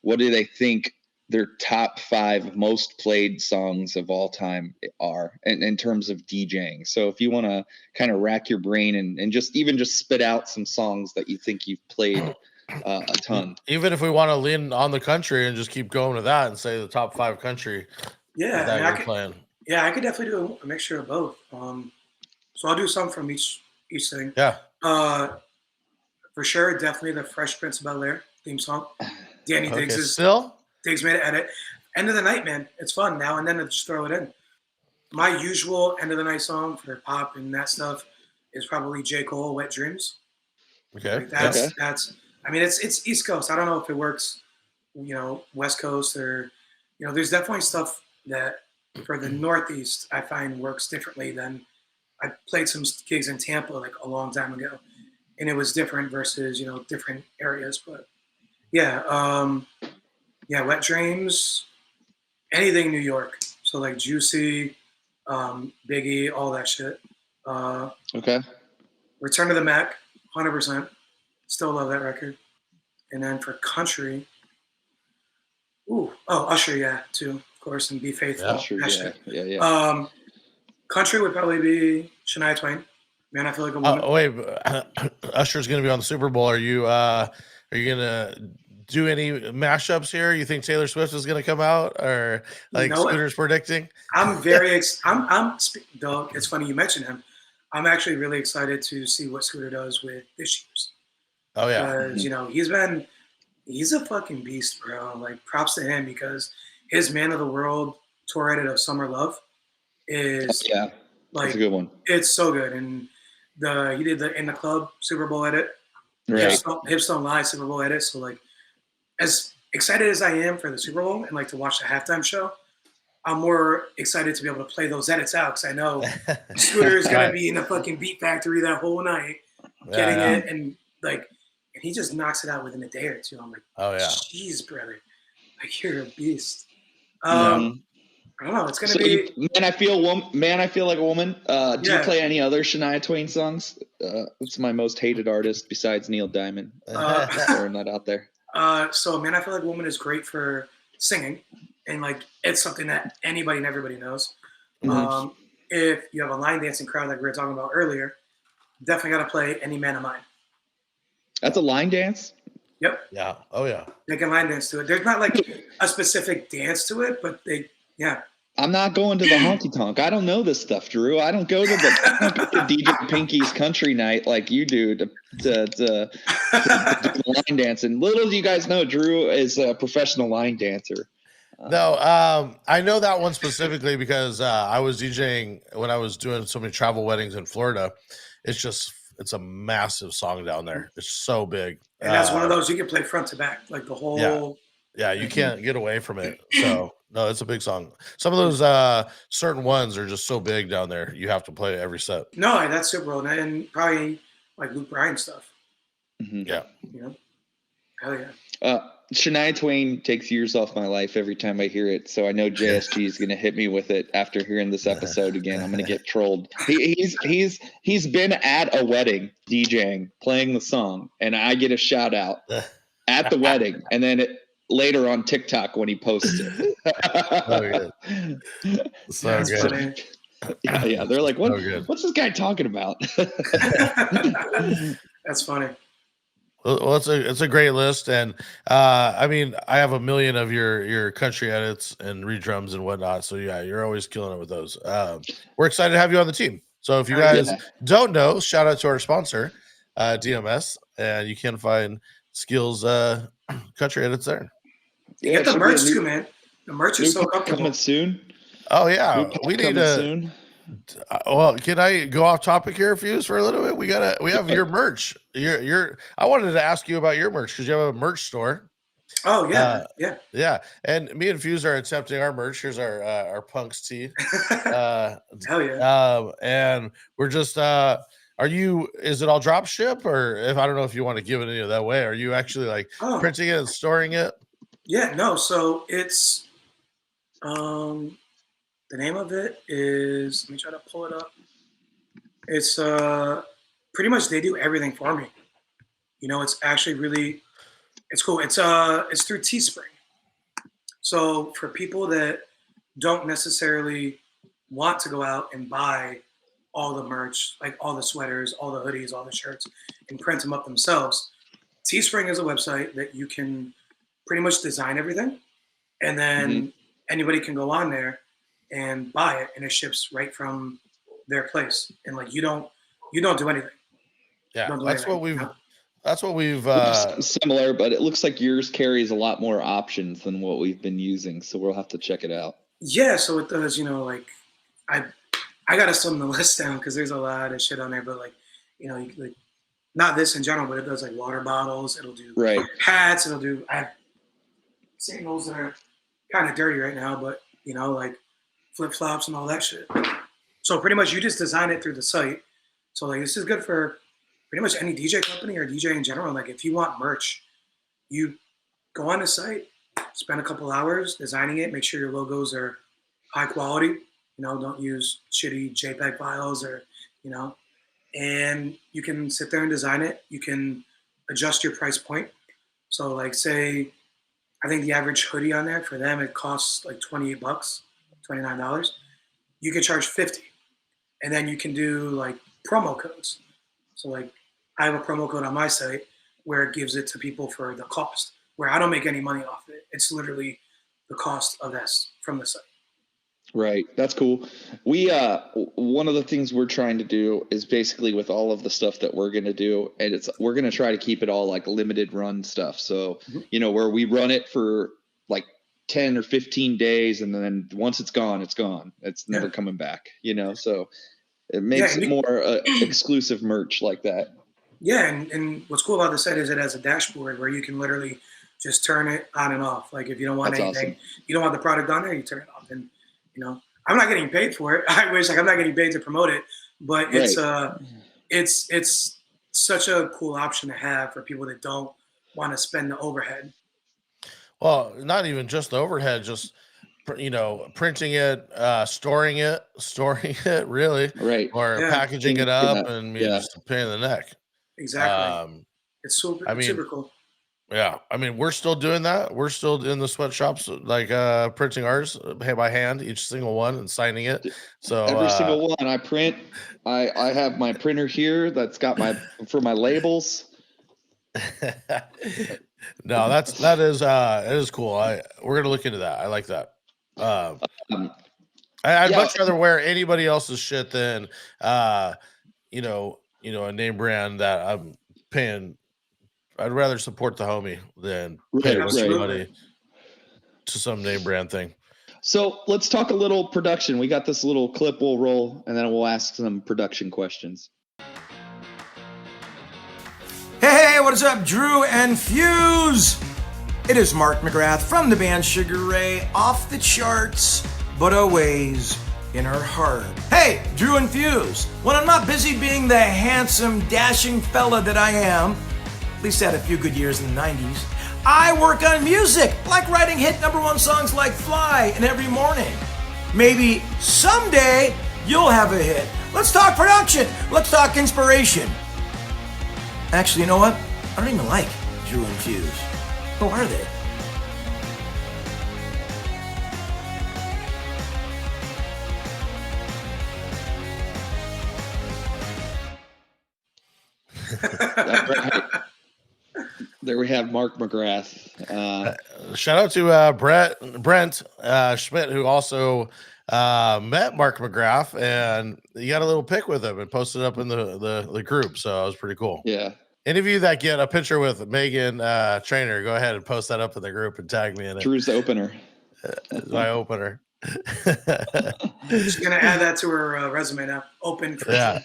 S2: what do they think their top 5 most played songs of all time are in terms of DJing. So if you want to kind of rack your brain and just spit out some songs that you think you've played a ton.
S3: Even if we want to lean on the country and just keep going to that and say the top 5 country that you're playing.
S4: Yeah, I could definitely do a mixture of both. So I'll do some from each thing.
S3: Yeah.
S4: For sure, definitely the Fresh Prince of Bel-Air theme song. Danny Diggs made an edit. End of the night, man. It's fun. Now and then to just throw it in. My usual end of the night song for pop and that stuff is probably J. Cole, Wet Dreams.
S3: Okay.
S4: Like that's. I mean, it's East Coast. I don't know if it works, West Coast or, there's definitely stuff that for the Northeast I find works differently than I played some gigs in Tampa like a long time ago, and it was different versus different areas. But yeah. Wet Dreams, anything New York. So like Juicy, Biggie, all that shit.
S2: Okay.
S4: Return to the Mac, 100%. Still love that record. And then for country, Usher, too, of course, and Be Faithful.
S2: Yeah.
S4: Country would probably be Shania Twain. Man, I Feel Like a Woman.
S3: Wait, Usher's going to be on the Super Bowl. Are you going to do any mashups here? You think Taylor Swift is going to come out, or like Scooter's predicting?
S4: I'm very Doug, it's funny you mentioned him. I'm actually really excited to see what Scooter does with this year's.
S3: Oh yeah.
S4: Because, he's a fucking beast, bro. Like, props to him, because his Man of the World tour edit of Summer Love is
S2: that's a good one.
S4: It's so good. And he did the In the Club Super Bowl edit.
S2: Right.
S4: Hipstone Live Super Bowl edit. So like, as excited as I am for the Super Bowl and like to watch the halftime show, I'm more excited to be able to play those edits out, because I know Scooter is going to be in the fucking Beat Factory that whole night getting it, and he just knocks it out within a day or two. I'm like,
S3: oh yeah,
S4: jeez, brother, like, you're a beast. I don't know. It's going to be
S2: Man, I Feel Like a Woman. Do you play any other Shania Twain songs? It's my most hated artist besides Neil Diamond. Throwing that out there.
S4: So Man, I Feel Like a Woman is great for singing, and like, it's something that anybody and everybody knows.
S2: Mm-hmm.
S4: If you have a line dancing crowd like we were talking about earlier, definitely got to play Any Man of Mine.
S2: That's a line dance?
S4: Yep.
S3: Yeah. Oh yeah.
S4: They can line dance to it. There's not like a specific dance to it, but
S2: I'm not going to the honky tonk. I don't know this stuff, Drew. I don't go to DJ Pinky's country night like you do to do the line dancing. Little do you guys know, Drew is a professional line dancer.
S3: No, I know that one specifically because I was DJing when I was doing so many travel weddings in Florida. It's a massive song down there. It's so big.
S4: And that's one of those you can play front to back, like the whole.
S3: Yeah, you can't get away from it. So no, it's a big song. Some of those certain ones are just so big down there. You have to play every set.
S4: No, that's super old, and probably like Luke Bryan stuff.
S2: Mm-hmm.
S3: Yeah.
S4: You know, hell yeah.
S2: Shania Twain takes years off my life every time I hear it, so I know JSG is going to hit me with it after hearing this episode again. I'm going to get trolled. He's been at a wedding DJing, playing the song, and I get a shout out at the wedding, and then later on TikTok when he posts it.
S3: So good.
S2: Yeah. They're like, what's this guy talking about?
S4: That's funny.
S3: Well, it's a great list, and I mean, I have a million of your country edits and redrums and whatnot. So yeah, you're always killing it with those. We're excited to have you on the team. So if you guys don't know, shout out to our sponsor, DMS, and you can find Skillz country edits there.
S4: You get the merch too, man. The merch is so comfortable.
S2: Coming soon.
S3: Oh yeah, we need to.
S2: Soon.
S3: Well, can I go off topic here, Fuse, for a little bit? We have your merch. I wanted to ask you about your merch because you have a merch store.
S4: Oh yeah,
S3: yeah. And me and Fuse are attempting our merch. Here's our punks tee.
S4: Hell yeah.
S3: And we're just is it all drop ship, or if I don't know if you want to give it any of that way, are you actually like printing it and storing it?
S4: Yeah, no. So it's the name of it is, let me try to pull it up. It's pretty much they do everything for me. You know, it's actually really, it's cool. It's through Teespring. So for people that don't necessarily want to go out and buy all the merch, like all the sweaters, all the hoodies, all the shirts, and print them up themselves, Teespring is a website that you can pretty much design everything, and then anybody can go on there and buy it, and it ships right from their place. And like you don't do anything.
S3: Yeah, that's what we've
S2: similar, but it looks like yours carries a lot more options than what we've been using, so we'll have to check it out.
S4: Yeah, so it does, you know, like I gotta slim the list down because there's a lot of shit on there, but like, you know, like not this in general, but it does like water bottles, it'll do hats, I have sandals that are kind of dirty right now, but you know, like flip-flops and all that shit. So pretty much you just design it through the site. So like this is good for pretty much any DJ company or DJ in general. Like if you want merch, you go on the site, spend a couple hours designing it, make sure your logos are high quality, you know, don't use shitty JPEG files or, you know, and you can sit there and design it. You can adjust your price point. So like say, I think the average hoodie on there for them, it costs like $28, $29. You can charge $50. And then you can do like promo codes. So like I have a promo code on my site where it gives it to people for the cost, where I don't make any money off it. It's literally the cost of this from the site.
S2: Right. That's cool. We one of the things we're trying to do is basically with all of the stuff that we're going to do, and we're going to try to keep it all like limited run stuff. So, you know, where we run it for like 10 or 15 days, and then once it's gone, it's gone. It's never coming back, you know? So it makes it more exclusive merch like that.
S4: Yeah. And what's cool about the site is it has a dashboard where you can literally just turn it on and off. Like if you don't want anything, you don't want the product on there, you turn it off. And, you know, I'm not getting paid for it. I wish, like, I'm not getting paid to promote it, but it's such a cool option to have for people that don't want to spend the overhead.
S3: Well, not even just the overhead, just, you know, printing it, storing it, really,
S2: right,
S3: or packaging it up, and just a pain in the neck.
S4: Exactly. It's super cool.
S3: Yeah, I mean, we're still doing that. We're still in the sweatshops, like printing ours by hand, each single one, and signing it. So
S2: every single one I print, I have my printer here that's got for my labels.
S3: No, that is cool. We're gonna look into that. I like that. I'd
S2: Yeah.
S3: much rather wear anybody else's shit than a name brand that I'm paying. I'd rather support the homie than pay a
S2: Right,
S3: bunch of
S2: right.
S3: money to some name brand thing.
S2: So let's talk a little production. We got this little clip we'll roll, and then we'll ask some production questions.
S6: Hey, what is up, Drew and Fuse? It is Mark McGrath from the band Sugar Ray, off the charts, but always in our heart. Hey, Drew and Fuse, when I'm not busy being the handsome, dashing fella that I am, at least I had a few good years in the 90s, I work on music, like writing hit #1 songs like Fly and Every Morning. Maybe someday you'll have a hit. Let's talk production. Let's talk inspiration. Actually, you know what? I don't even like Drew and Fuse. Who are they?
S2: There we have Mark McGrath.
S3: Shout out to Brent Schmidt, who also met Mark McGrath, and you got a little pic with him and posted up in the group. So it was pretty cool.
S2: Yeah.
S3: Any of you that get a picture with Megan Trainer, go ahead and post that up in the group and tag me in it.
S2: Drew's the opener.
S3: My opener.
S4: She's gonna add that to her resume now. Open. For
S3: Yeah.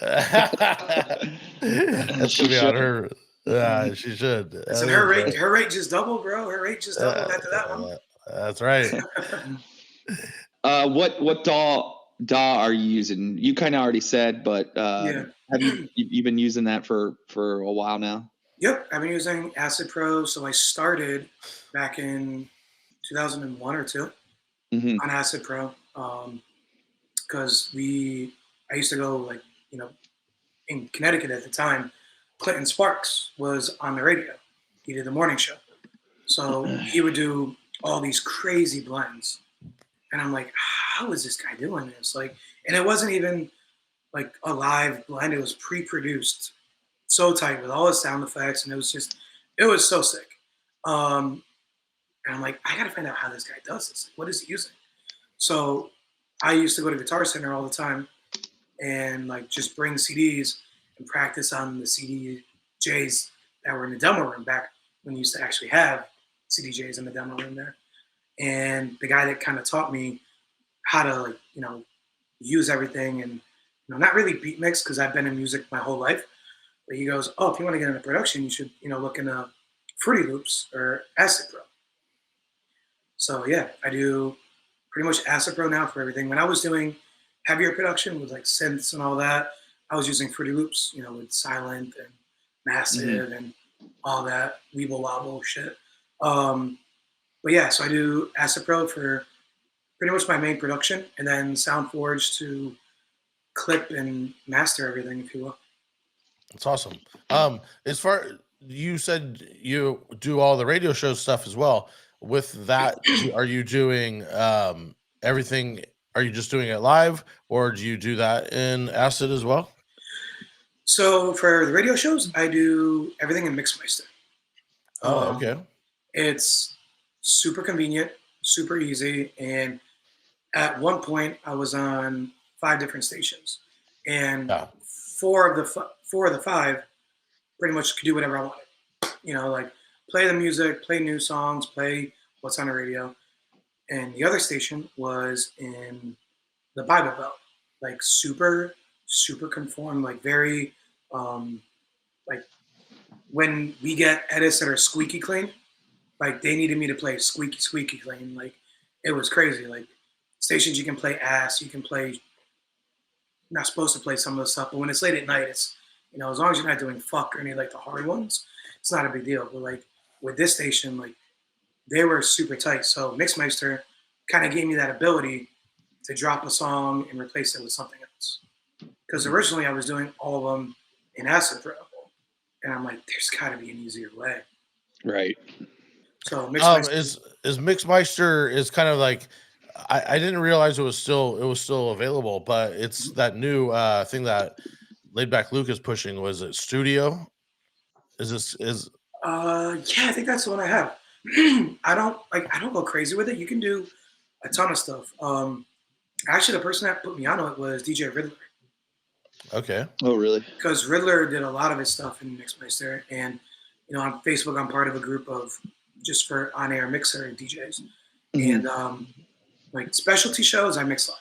S3: That should be on her. Yeah, she should.
S4: Listen, her rate just doubled, bro. Her rate just doubled after that one.
S3: That's right.
S2: What DAW are you using? You kind of already said, but have you been using that for a while now?
S4: Yep, I've been using Acid Pro. So I started back in 2001 or 2 on Acid Pro, because I used to go in Connecticut at the time. Clinton Sparks was on the radio. He did the morning show. So he would do all these crazy blends. And I'm like, how is this guy doing this? And it wasn't even like a live blend. It was pre-produced, so tight with all the sound effects. And it was so sick. And I'm like, I got to find out how this guy does this. What is he using? So I used to go to Guitar Center all the time and just bring CDs and practice on the CDJs that were in the demo room back when you used to actually have CDJs in the demo room there. And the guy that kind of taught me how to use everything and not really beat mix because I've been in music my whole life. But he goes, oh, if you want to get into production, you should look into Fruity Loops or Acid Pro. So yeah, I do pretty much Acid Pro now for everything. When I was doing heavier production with synths and all that, I was using Fruity Loops, with Silent and Massive and all that weeble wobble shit. But yeah, so I do Acid Pro for pretty much my main production, and then SoundForge to clip and master everything, if you will.
S3: That's awesome. As far you said you do all the radio show stuff as well. With that, are you doing everything? Are you just doing it live, or do you do that in Acid as well?
S4: So for the radio shows, I do everything in Mixmeister.
S3: Oh, okay. It's
S4: super convenient, super easy, and at one point I was on 5 different stations, and 4 of the 5 pretty much could do whatever I wanted. Play the music, play new songs, play what's on the radio. And the other station was in the Bible Belt, super conform, very, when we get edits that are squeaky clean, they needed me to play squeaky clean. It was crazy. Stations you can play ass, you can play, not supposed to play some of the stuff, but when it's late at night, it's, as long as you're not doing fuck or any the hard ones, it's not a big deal. But with this station, they were super tight. So Mixmeister kind of gave me that ability to drop a song and replace it with something else. Because originally I was doing all of them in Acid Pro. And I'm like, there's got to be an easier way.
S2: Right.
S4: So Mixmeister
S3: is Mixmeister is kind of I didn't realize it was still available, but it's that new thing that Laidback Luke is pushing. Was it Studio?
S4: Yeah, I think that's the one I have. I don't go crazy with it. You can do a ton of stuff. Actually, the person that put me onto it was DJ Riddler.
S3: Okay.
S2: Oh, really?
S4: Because Riddler did a lot of his stuff in Mixmeister, and on Facebook I'm part of a group of just for on-air mixer DJs,
S2: Mhm.
S4: and like specialty shows I mix live.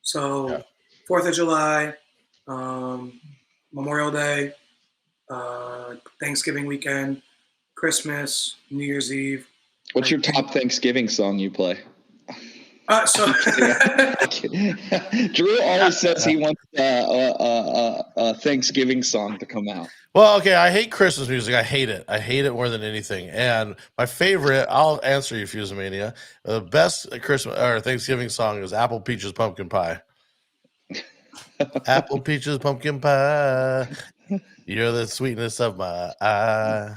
S4: So
S3: Yeah.
S4: 4th of July, Memorial Day, Thanksgiving weekend, Christmas, New Year's Eve.
S2: What's your top Thanksgiving song you play?
S4: So
S2: Drew always says he wants a Thanksgiving song to come out.
S3: Well, okay, I hate Christmas music. I hate it. I hate it more than anything. And my favorite, I'll answer you, Fusemania. The best Christmas or Thanksgiving song is Apple Peaches Pumpkin Pie. Apple Peaches Pumpkin Pie. You're the sweetness of my eye.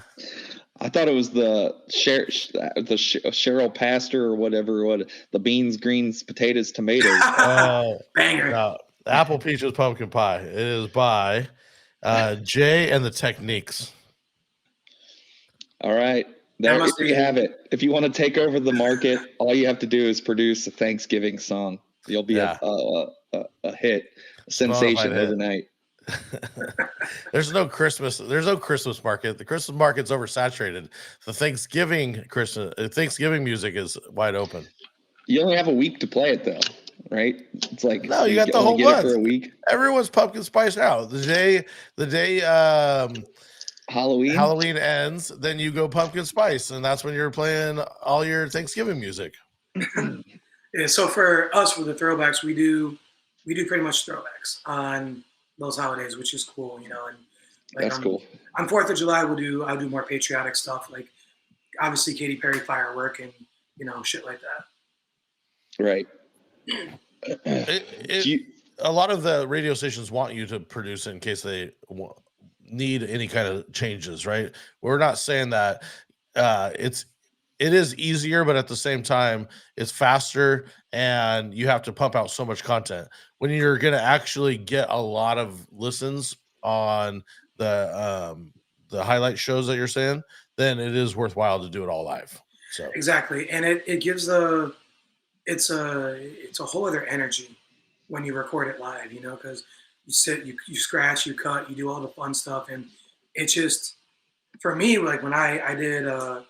S2: I thought it was the Cheryl Pastor or whatever. What the beans, greens, potatoes, tomatoes.
S3: Oh,
S4: banger.
S3: no. Apple Peaches Pumpkin Pie. It is by Jay and the Techniques.
S2: All right. There you have it. If you want to take over the market, all you have to do is produce a Thanksgiving song. You'll be a hit, a sensation overnight.
S3: There's no Christmas market. The Christmas market's oversaturated. The Thanksgiving music is wide open.
S2: You only have a week to play it though, right? It's like
S3: no, you got the whole
S2: month for a week.
S3: Everyone's pumpkin spice out. The day Halloween ends, then you go pumpkin spice, and that's when you're playing all your Thanksgiving music.
S4: Yeah, so for us, for the throwbacks, we do pretty much throwbacks on those holidays, which is cool, and like
S2: that's cool.
S4: On 4th of July, I'll do more patriotic stuff, like obviously Katy Perry firework and shit like that.
S2: Right.
S3: A lot of the radio stations want you to produce in case they need any kind of changes, right? We're not saying that it is easier, but at the same time, it's faster and you have to pump out so much content. When you're going to actually get a lot of listens on the highlight shows that you're saying, then it is worthwhile to do it all live. So
S4: exactly, and it gives it's a whole other energy when you record it live, because you sit, you scratch, you cut, you do all the fun stuff, and it just, for me, like when I did it a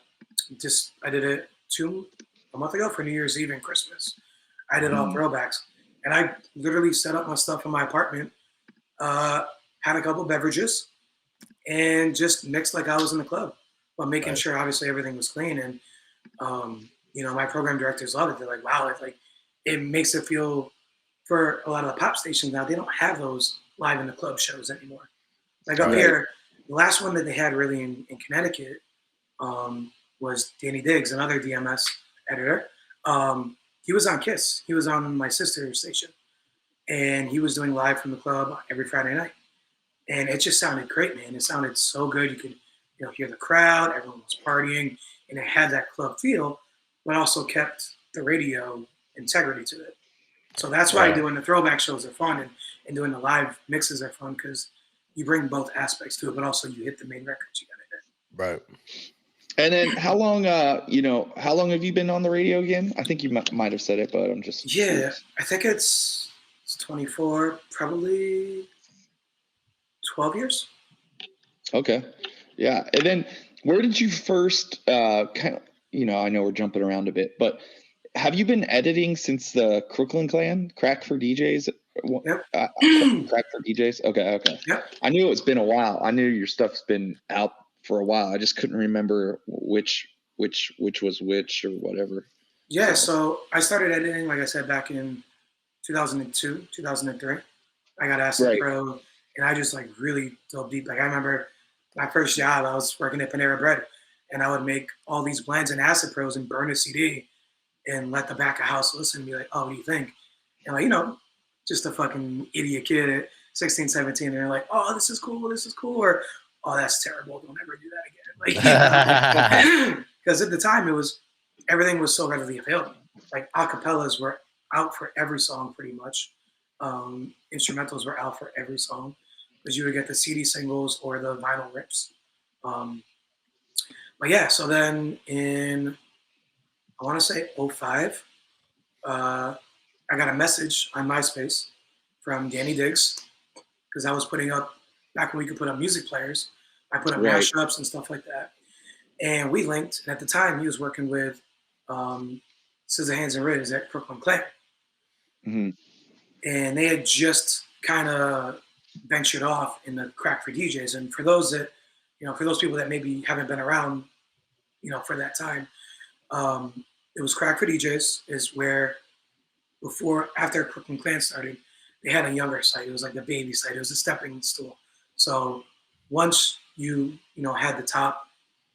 S4: month ago for New Year's Eve and Christmas. I did all throwbacks, and I literally set up my stuff in my apartment, had a couple beverages, and just mixed like I was in the club, but making sure obviously everything was clean. And my program directors love it. They're like, wow, it makes it feel, for a lot of the pop stations now, they don't have those live in the club shows anymore. Like up here, the last one that they had really in Connecticut was Danny Diggs, another DMS editor. He was on KISS. He was on my sister's station. And he was doing live from the club every Friday night. And it just sounded great, man. It sounded so good. You could hear the crowd. Everyone was partying. And it had that club feel, but also kept the radio integrity to it. So that's why doing the throwback shows are fun, and doing the live mixes are fun, because you bring both aspects to it, but also you hit the main records you got to hit.
S3: Right.
S2: And then how long have you been on the radio again? I think you might have said it, but I'm just curious.
S4: I think it's 24, probably 12 years.
S2: Okay. Yeah. And then where did you first I know we're jumping around a bit, but have you been editing since the Crooklyn Clan, Crack for DJs?
S4: Yep.
S2: Crack for DJs? Okay.
S4: Yep.
S2: I knew it's been a while. I knew your stuff's been out for a while. I just couldn't remember which was which or whatever.
S4: Yeah, so I started editing, like I said, back in 2002, 2003. I got Acid Pro, and I just really dove deep. Like I remember my first job, I was working at Panera Bread, and I would make all these blends in Acid Pros and burn a CD and let the back of house listen and be like, oh, what do you think? And just a fucking idiot kid at 16, 17, and they're like, oh, this is cool, or oh, that's terrible, don't ever do that again. Because at the time everything was so readily available. Like acapellas were out for every song pretty much. Instrumentals were out for every song, because you would get the CD singles or the vinyl rips. But yeah, so then in, I want to say 05, I got a message on MySpace from Danny Diggs because I was putting up back when we could put up music players. I put up
S2: Right.
S4: mashups and stuff like that, and we linked. And at the time, he was working with Scissorhands and Riz at Crooklyn Clan,
S2: Mhm.
S4: and they had just kind of ventured off in the crack for DJs. And for those that, for those people that maybe haven't been around, for that time, it was crack for DJs is where after Crooklyn Clan started, they had a younger site. It was like the baby site. It was a stepping stool. So once you had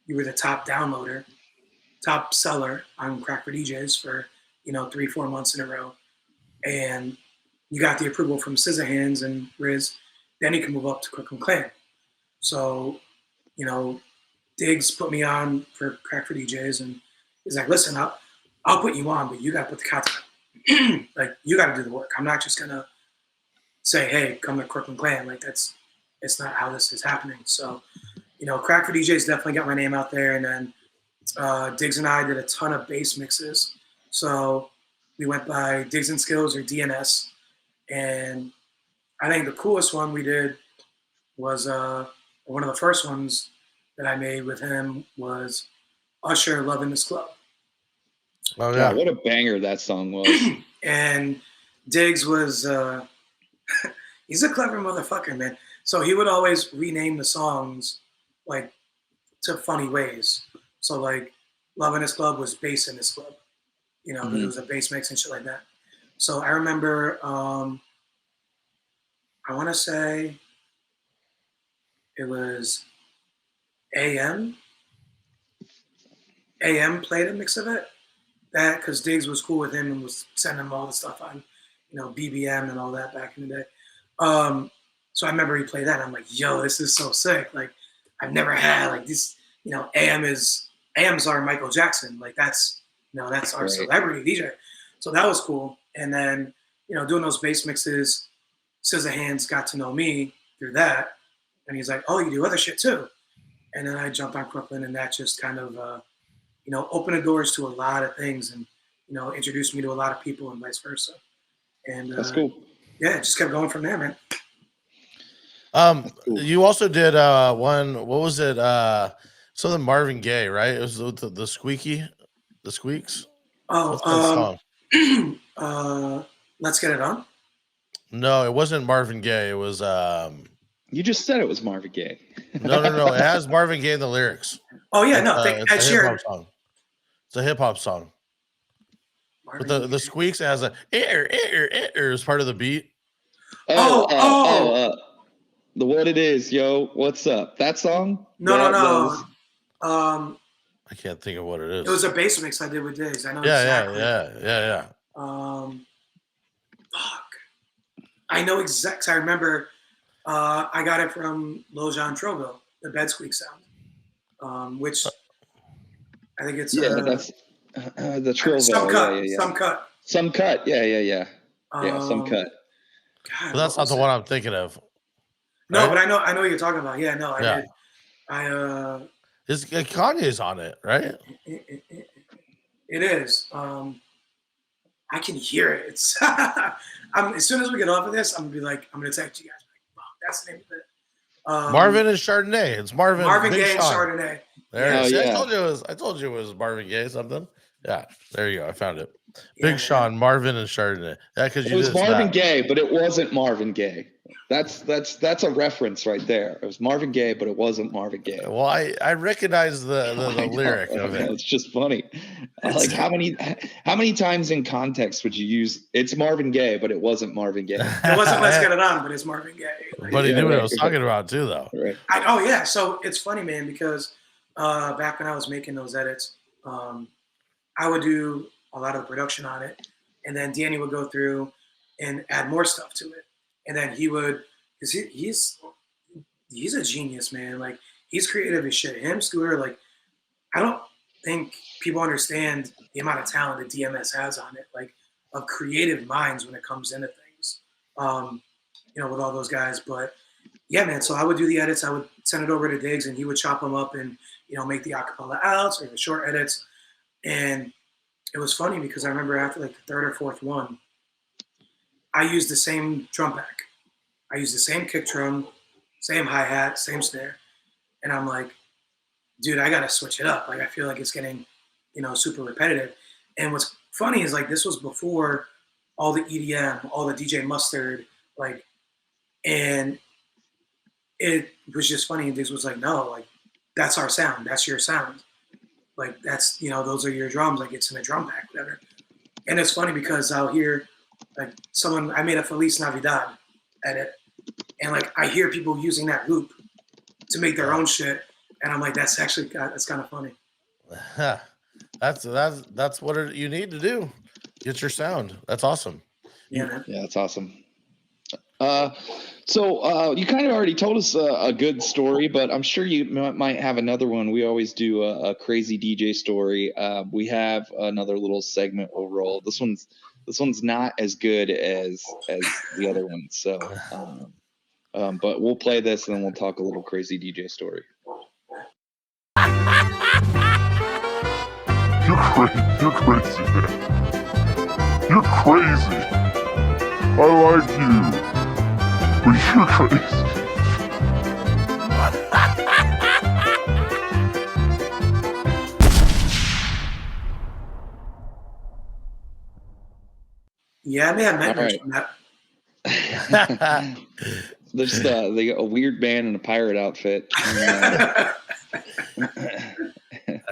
S4: you were the top downloader, top seller on Crack for DJs for 3-4 months in a row, and you got the approval from Scissorhands and Riz, then you can move up to Crooklyn Clan. So Diggs put me on for Crack for DJs, and he's like, listen, I'll put you on, but you got to put the content. Like, you got to do the work. I'm not just gonna say, hey, come to Crooklyn Clan. Like, it's not how this is happening. So, Crack for DJs definitely got my name out there. And then Diggs and I did a ton of bass mixes. So we went by Diggs and Skillz, or DNS. And I think the coolest one we did was one of the first ones that I made with him was Usher, Love in This Club.
S3: Oh
S2: God,
S3: yeah.
S2: what a banger that song was.
S4: And Diggs was, he's a clever motherfucker, man. So he would always rename the songs like to funny ways. So like Love in This Club was Bass in This Club. It was a bass mix and shit like that. So I remember, I want to say it was AM. AM played a mix of it. That because Diggs was cool with him and was sending him all the stuff on, BBM and all that back in the day. So I remember he played that. And I'm like, yo, this is so sick. Like, I've never had like this. AM's our Michael Jackson. Like that's our celebrity DJ. So that was cool. And then doing those bass mixes, Scissorhands got to know me through that, and he's like, oh, you do other shit too. And then I jumped on Crooklyn, and that just kind of opened the doors to a lot of things, and introduced me to a lot of people, and vice versa. And
S2: That's cool.
S4: Yeah, it just kept going from there, man.
S3: You also did one. What was it? Something Marvin Gaye, right? It was the Squeaky, the Squeaks.
S4: Oh, Let's Get It On.
S3: No, it wasn't Marvin Gaye. It was.
S2: You just said it was Marvin Gaye.
S3: No. It has Marvin Gaye in the lyrics.
S4: Oh yeah, no,
S3: It's
S4: Ed
S3: a
S4: Sheeran.
S3: hip-hop song. It's a hip hop song. But the Squeaks has a as part of the beat.
S2: The What It Is, yo, what's up? That song?
S4: No.
S3: I can't think of what it is.
S4: It was a bass mix I did with Diggs. I know
S3: Yeah.
S4: Fuck. I know exactly. I remember I got it from Lil Jon Troville, the bed squeak sound, which I think it's
S2: that's the Troville.
S4: Some cut.
S2: Yeah.
S4: Some cut.
S2: Some cut. Yeah, some cut.
S4: God,
S3: But that's not the one I'm thinking of.
S4: No,
S3: right?
S4: but I know what you're talking about. Yeah, no, I did.
S3: Kanye's on it, right?
S4: It is. I can hear it. It's as soon as we get off of this, I'm gonna text you guys. Like, that's the name of it.
S3: Marvin and Chardonnay. It's Marvin
S4: Gaye and
S3: Sean.
S4: Chardonnay.
S3: There it is.
S2: Yeah.
S3: I told you it was Marvin Gaye something. Yeah, there you go. I found it.
S4: Yeah,
S3: Big Sean, Marvin and Chardonnay. Yeah, because
S2: It was Marvin Gaye, but it wasn't Marvin Gaye. That's a reference right there. It was Marvin Gaye, but it wasn't Marvin Gaye.
S3: Well, I recognize the lyric of it.
S2: It's just funny. Like how many times in context would you use it's Marvin Gaye, but it wasn't Marvin Gaye?
S4: It wasn't Let's Get It On, but it's Marvin Gaye.
S3: But he knew what I was talking about too, though.
S2: Right.
S4: Yeah. So it's funny, man, because back when I was making those edits, I would do a lot of the production on it, and then Danny would go through and add more stuff to it, and then he would, because he's a genius, man. Like, he's creative as shit. Him, Scooter, like, I don't think people understand the amount of talent that DMS has on it, like, of creative minds when it comes into things, with all those guys. But yeah, man, so I would do the edits. I would send it over to Diggs, and he would chop them up and, make the acapella outs or the short edits. And it was funny because I remember after like the third or fourth one, I used the same drum pack. I used the same kick drum, same hi-hat, same snare. And I'm like, dude, I got to switch it up. Like, I feel like it's getting, super repetitive. And what's funny is, like, this was before all the EDM, all the DJ Mustard, like, and it was just funny. And Diggs was like, no, like, that's our sound. That's your sound. Like, that's, those are your drums. Like, it's in a drum pack, whatever. And it's funny because I'll hear, like, I made a Feliz Navidad edit. And, like, I hear people using that loop to make their own shit. And I'm like, that's kind of funny.
S3: That's what you need to do. Get your sound. That's awesome.
S4: Yeah, man.
S2: Yeah, that's awesome. So you kind of already told us a good story, but I'm sure you might have another one. We always do a crazy DJ story. We have another little segment we'll roll. This one's not as good as the other one. So, but we'll play this and then we'll talk a little crazy DJ story.
S7: You're crazy, man. You're crazy. I like you. But you're crazy.
S4: Yeah, I may have nightmares from that.
S2: There's they got a weird man in a pirate outfit.
S3: I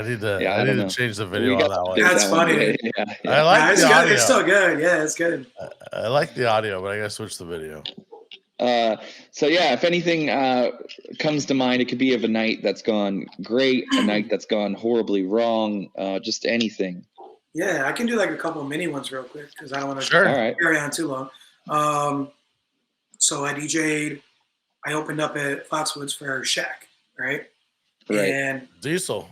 S3: need to change the video on that one.
S4: That's funny.
S2: Yeah.
S3: I like the audio.
S4: It's still good. Yeah, it's good.
S3: I like the audio, but I gotta switch the video.
S2: So yeah, if anything comes to mind, it could be of a night that's gone great, a night that's gone horribly wrong, just anything.
S4: Yeah, I can do like a couple of mini ones real quick because I don't want to
S3: Sure.
S4: carry on too long. So I DJ'd. I opened up at Foxwoods for Shaq, right? And
S3: Diesel.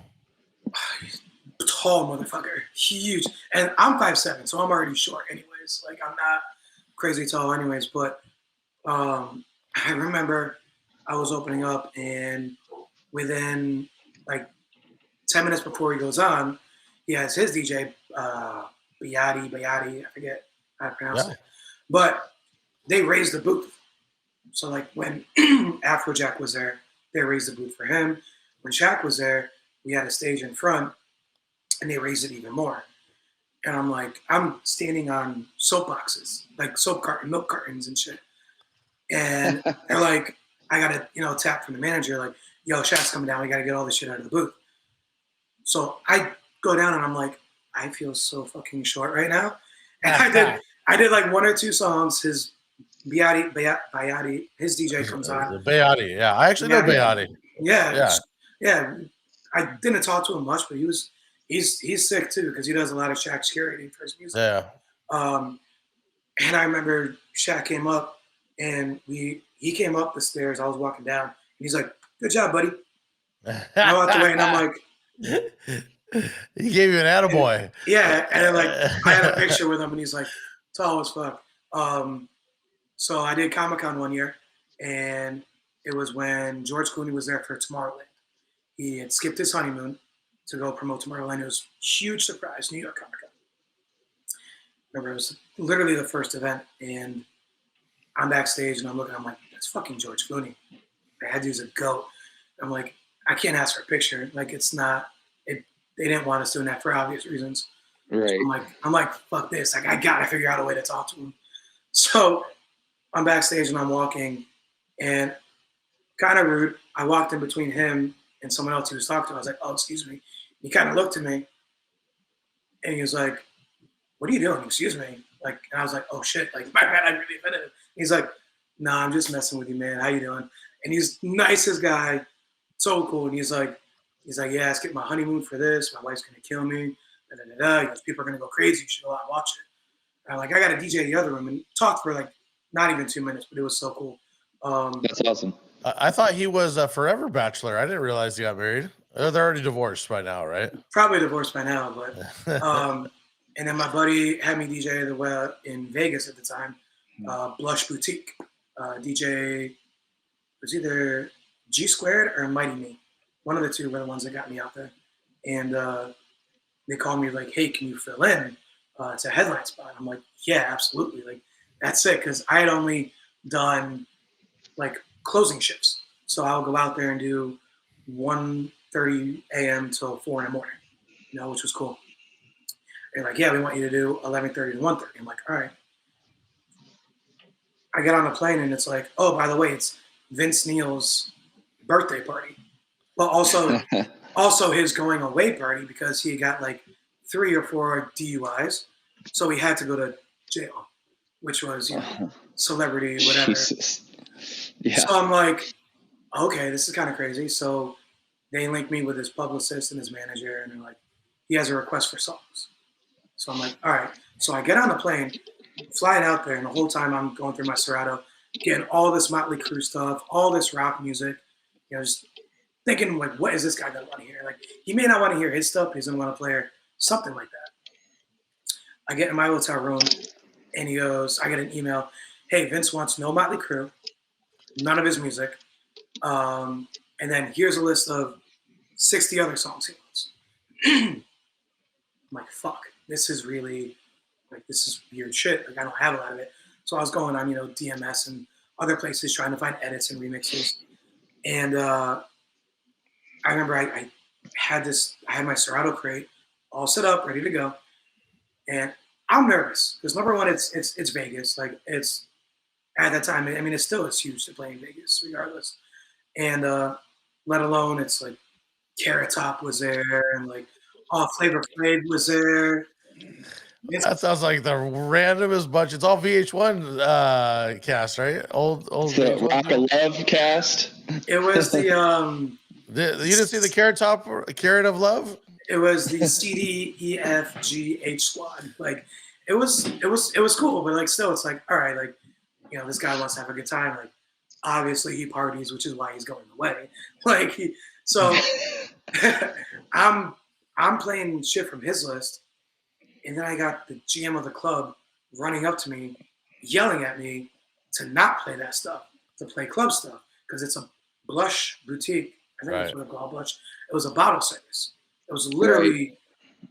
S4: tall motherfucker, huge. And I'm 5'7", so I'm already short anyways. Like, I'm not crazy tall anyways, but I remember I was opening up, and within like 10 minutes before he goes on, he has his DJ, Bayati, I forget how to pronounce it. But they raised the booth. So like when Afrojack was there, they raised the booth for him. When Shaq was there, we had a stage in front, and they raised it even more. And I'm like, I'm standing on soap boxes, like milk cartons and shit. And they're like, I got to, tap from the manager, like, yo, Shaq's coming down. We got to get all this shit out of the booth. So I go down and I'm like, I feel so fucking short right now. And I did like one or two songs. His Bayati, his DJ comes on.
S3: Bayati, yeah. I actually know Bayati.
S4: Yeah. I didn't talk to him much, but he's sick too because he does a lot of Shaq security for his music.
S3: Yeah.
S4: And I remember Shaq came up, and he came up the stairs. I was walking down, and he's like, "Good job, buddy." I walked away, and I'm like,
S3: he gave you an attaboy.
S4: Yeah, and then, like, I had a picture with him, and he's like tall as fuck. So I did Comic-Con one year, and it was when George Clooney was there for Tomorrowland. He had skipped his honeymoon to go promote Tomorrowland. It was a huge surprise, New York Comic-Con. Remember, it was literally the first event, and I'm backstage, and I'm looking, I'm like, that's fucking George Clooney. That dude's a goat. I'm like, I can't ask for a picture. Like, it's not, they didn't want us doing that for obvious reasons.
S2: Right.
S4: So I'm like, fuck this. Like, I gotta figure out a way to talk to him. So I'm backstage and I'm walking, and kind of rude, I walked in between him and someone else he was talking to. I was like, oh, excuse me. He kind of looked at me, and he was like, what are you doing? Excuse me. Like, and I was like, oh shit, like, my bad, I really offended him. He's like, nah, I'm just messing with you, man. How you doing? And he's nicest guy, so cool. And he's like, yeah, I skipped my honeymoon for this. My wife's gonna kill me. He goes, people are gonna go crazy. You should go out and watch it. And I'm like, I got to DJ the other room, and talked for like not even 2 minutes, but it was so cool.
S2: That's awesome.
S3: I thought he was a forever bachelor. I didn't realize he got married. They're already divorced by now, right?
S4: Probably divorced by now, but and then my buddy had me DJ in Vegas at the time, Blush Boutique. DJ was either G Squared or Mighty Me. One of the two were the ones that got me out there. And they called me like, hey, can you fill in? It's a headline spot. I'm like, yeah, absolutely. Like, That's it, because I had only done like closing shifts. So I'll go out there and do 1:30 a.m. till 4 in the morning, which was cool. They're like, yeah, we want you to do 11:30 to 1:30. I'm like, all right. I get on the plane and it's like, oh, by the way, it's Vince Neil's birthday party, but also his going away party because he got like 3 or 4 DUIs, so he had to go to jail, which was celebrity whatever.
S2: Jesus. Yeah.
S4: So I'm like, okay, this is kind of crazy. So they link me with his publicist and his manager, and they're like, he has a request for songs. So I'm like, all right. So I get on the plane, flying out there, and the whole time I'm going through my Serato, getting all this Motley Crue stuff, all this rock music, just thinking like, what is this guy gonna want to hear? Like, he may not want to hear his stuff, he's gonna want to play or something like that. I get in my hotel room, and he goes, I get an email, hey, Vince wants no Motley Crue, none of his music, and then here's a list of 60 other songs he wants. I'm like, fuck, this is really, like, this is weird shit. Like, I don't have a lot of it. So I was going on, DMS and other places trying to find edits and remixes. And I remember I had my Serato crate all set up, ready to go. And I'm nervous because number one, it's Vegas. Like, it's at that time, I mean, it's huge to play in Vegas regardless. And let alone it's like Carrot Top was there and like Flavor Flav was there.
S3: That sounds like the randomest bunch. It's all VH1 cast, right? Old
S2: The Rock of Love cast.
S4: It was the
S3: you didn't see the Carrot of Love?
S4: It was the CDEFGH squad. Like, it was cool, but like still, it's like, all right, like, this guy wants to have a good time. Like, obviously he parties, which is why he's going away. Like, so I'm playing shit from his list. And then I got the GM of the club running up to me, yelling at me to not play that stuff, to play club stuff, because it's a Blush boutique. I think that's what it's called, Blush. It was a bottle service. It was literally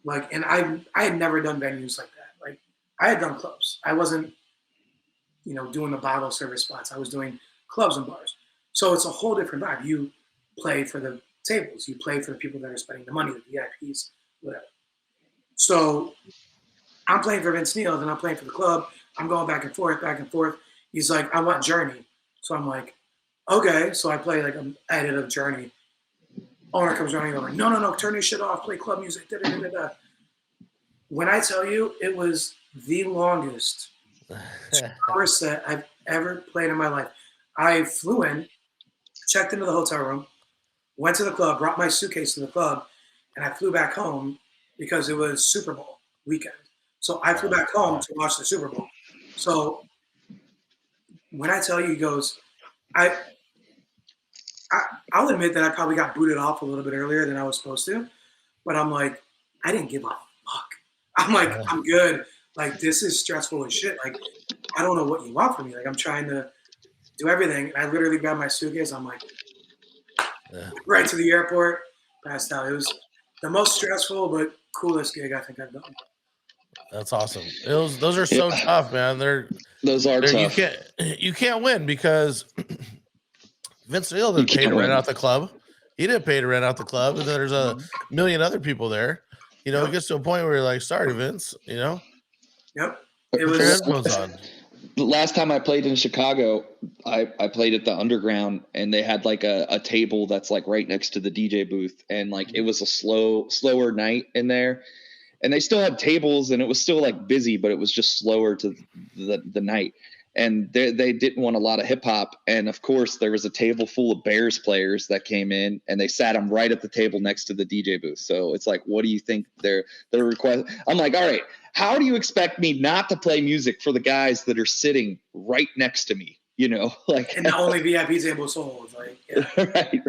S4: like, and I had never done venues like that. Like, I had done clubs. I wasn't, doing the bottle service spots. I was doing clubs and bars. So it's a whole different vibe. You play for the tables. You play for the people that are spending the money, the VIPs, whatever. So I'm playing for Vince Neil, then I'm playing for the club. I'm going back and forth. He's like, I want Journey. So I'm like, okay. So I play like an edit of Journey. Owner comes running over. No, turn your shit off. Play club music. Da, da, da, da, da. When I tell you, it was the longest 2-hour set I've ever played in my life. I flew in, checked into the hotel room, went to the club, brought my suitcase to the club, and I flew back home because it was Super Bowl weekend. So I flew back home to watch the Super Bowl. So when I tell you, he goes, I'll admit that I probably got booted off a little bit earlier than I was supposed to, but I'm like, I didn't give a fuck. I'm like, I'm good. Like, this is stressful as shit. Like, I don't know what you want from me. Like, I'm trying to do everything. And I literally grabbed my suitcase. I'm like, right to the airport, passed out. It was the most stressful but coolest gig I think I've done.
S3: That's awesome. Those are so tough, man.
S2: Those are tough.
S3: You can't win because Vince Neil didn't pay to rent out the club. He didn't pay to rent out the club, and then there's a million other people there. It gets to a point where you're like, sorry, Vince.
S4: Yep.
S3: Put your headphones on.
S2: The last time I played in Chicago, I played at the Underground, and they had like a table that's like right next to the DJ booth, and like it was a slower night in there, and they still had tables, and it was still like busy, but it was just slower to the night, and they didn't want a lot of hip hop, and of course there was a table full of Bears players that came in, and they sat them right at the table next to the DJ booth. So it's like, what do you think their request? I'm like, all right. How do you expect me not to play music for the guys that are sitting right next to me? Like,
S4: and the only VIP table sold. Like,
S2: right.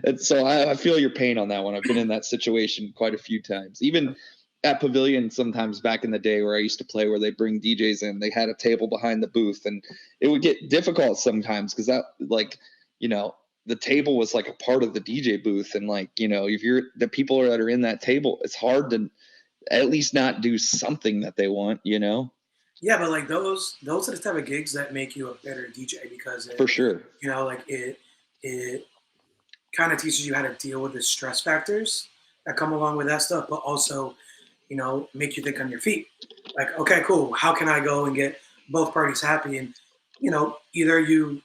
S2: And so I feel your pain on that one. I've been in that situation quite a few times, even at Pavilion. Sometimes back in the day where I used to play, where they bring DJs in, they had a table behind the booth, and it would get difficult sometimes because that, like, the table was like a part of the DJ booth, and like, if you're the people that are in that table, it's hard to at least not do something that they want,
S4: Yeah, but like those are the type of gigs that make you a better DJ because
S2: For sure.
S4: like it kind of teaches you how to deal with the stress factors that come along with that stuff, but also, make you think on your feet. Like, okay, cool. How can I go and get both parties happy? And, either you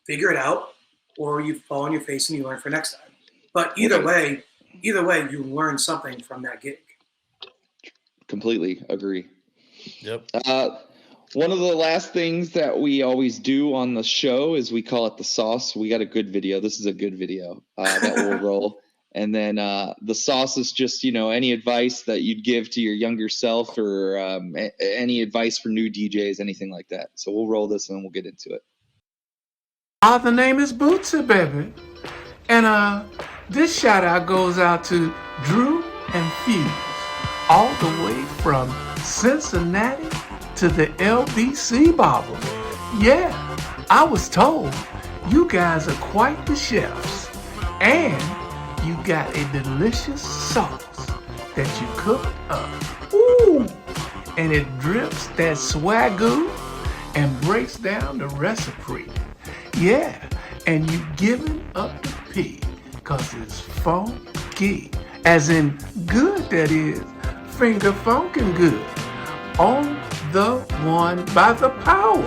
S4: figure it out or you fall on your face and you learn for next time. But either way, you learn something from that gig.
S2: Completely agree.
S3: Yep.
S2: One of the last things that we always do on the show is we call it the sauce. We got a good video. This is a good video that will roll. And then the sauce is just, any advice that you'd give to your younger self or any advice for new DJs, anything like that. So we'll roll this and then we'll get into it.
S8: The name is Bootsy, baby. And this shout out goes out to Drew and Fuse, all the way from Cincinnati to the LBC Bobble. Yeah, I was told you guys are quite the chefs. And you got a delicious sauce that you cooked up. Ooh! And it drips that swagoo and breaks down the recipe. Yeah, and you giving up the pig cause it's funky. As in good, that is. Finger funkin' good. On the one by the power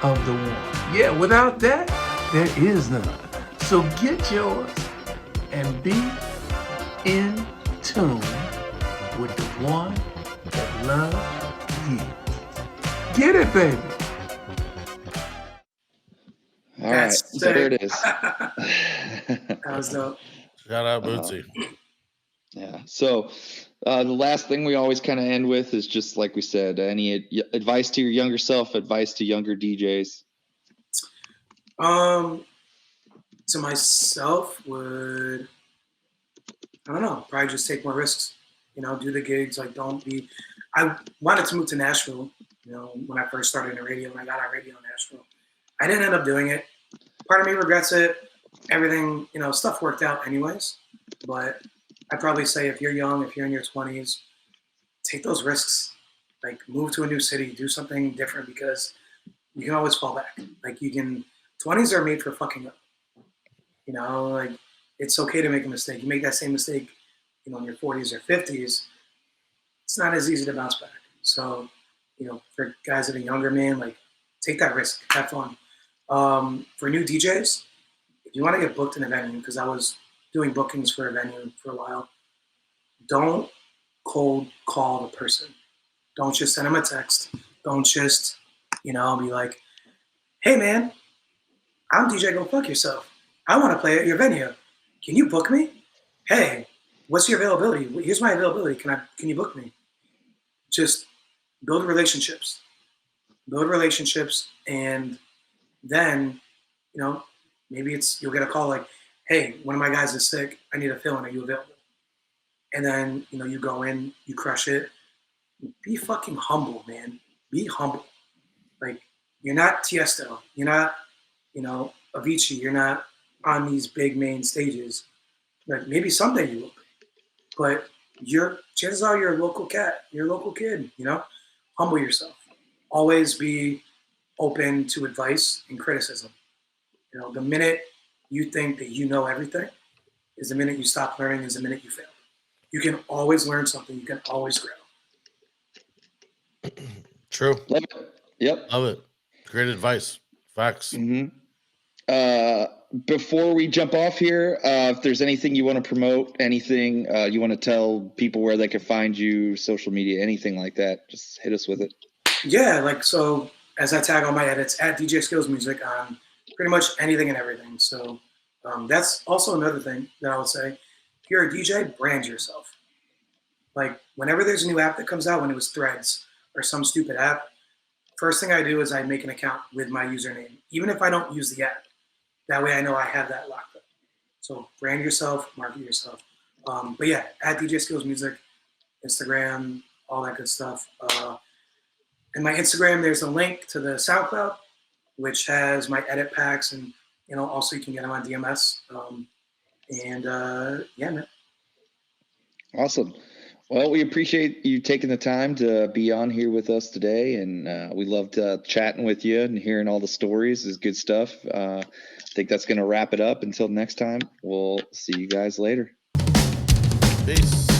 S8: of the one. Yeah, without that, there is none. So get yours and be in tune with the one that loves you. Get it, baby.
S2: All right, so there it is.
S4: That was dope.
S3: Shout out Bootsy.
S2: Yeah. So the last thing we always kind of end with is just like we said, any advice to your younger self, advice to younger DJs?
S4: To myself would, I don't know, probably just take more risks, do the gigs. Like, I wanted to move to Nashville, when I first started in radio, when I got on radio in Nashville. I didn't end up doing it. Part of me regrets it. Everything, stuff worked out anyways. But I'd probably say if you're young, if you're in your 20s, take those risks. Like, move to a new city, do something different because you can always fall back. Like, 20s are made for fucking up. Like, it's okay to make a mistake. You make that same mistake, in your 40s or 50s, it's not as easy to bounce back. So, for guys that are younger, man, like, take that risk, have fun. For new DJs, if you want to get booked in a venue, because I was doing bookings for a venue for a while, don't cold call the person. Don't just send them a text. Don't just, be like, hey, man, I'm DJ Go Fuck Yourself. I want to play at your venue. Can you book me? Hey, what's your availability? Here's my availability. Can you book me? Just build relationships. And then, maybe you'll get a call like, hey, one of my guys is sick. I need a fill-in. Are you available? And then, you go in, you crush it. Be fucking humble, man. Be humble. Like, you're not Tiesto. You're not, Avicii. You're not on these big main stages. Like, maybe someday you will be. But chances are you're a local cat. You're a local kid, Humble yourself. Always be open to advice and criticism. The minute you think that you know everything is the minute you stop learning, is the minute you fail. You can always learn something. You can always grow.
S3: True.
S2: Love it. Yep.
S3: Love it. Great advice. Facts.
S2: Mm-hmm. Before we jump off here, if there's anything you want to promote, anything you want to tell people where they can find you, social media, anything like that, just hit us with it.
S4: Yeah, so as I tag all my edits at DJ Skillz Music on pretty much anything and everything. So that's also another thing that I would say. If you're a DJ, brand yourself. Like, whenever there's a new app that comes out, when it was Threads or some stupid app, first thing I do is I make an account with my username, even if I don't use the app. That way I know I have that locked up. So brand yourself, market yourself. But yeah, at DJ Skillz Music, Instagram, all that good stuff. In my Instagram, there's a link to the SoundCloud, which has my edit packs, and also you can get them on DMS. Yeah, man.
S2: Awesome. Well, we appreciate you taking the time to be on here with us today, and we loved chatting with you and hearing all the stories. Is good stuff. I think that's going to wrap it up. Until next time, we'll see you guys later.
S3: Peace.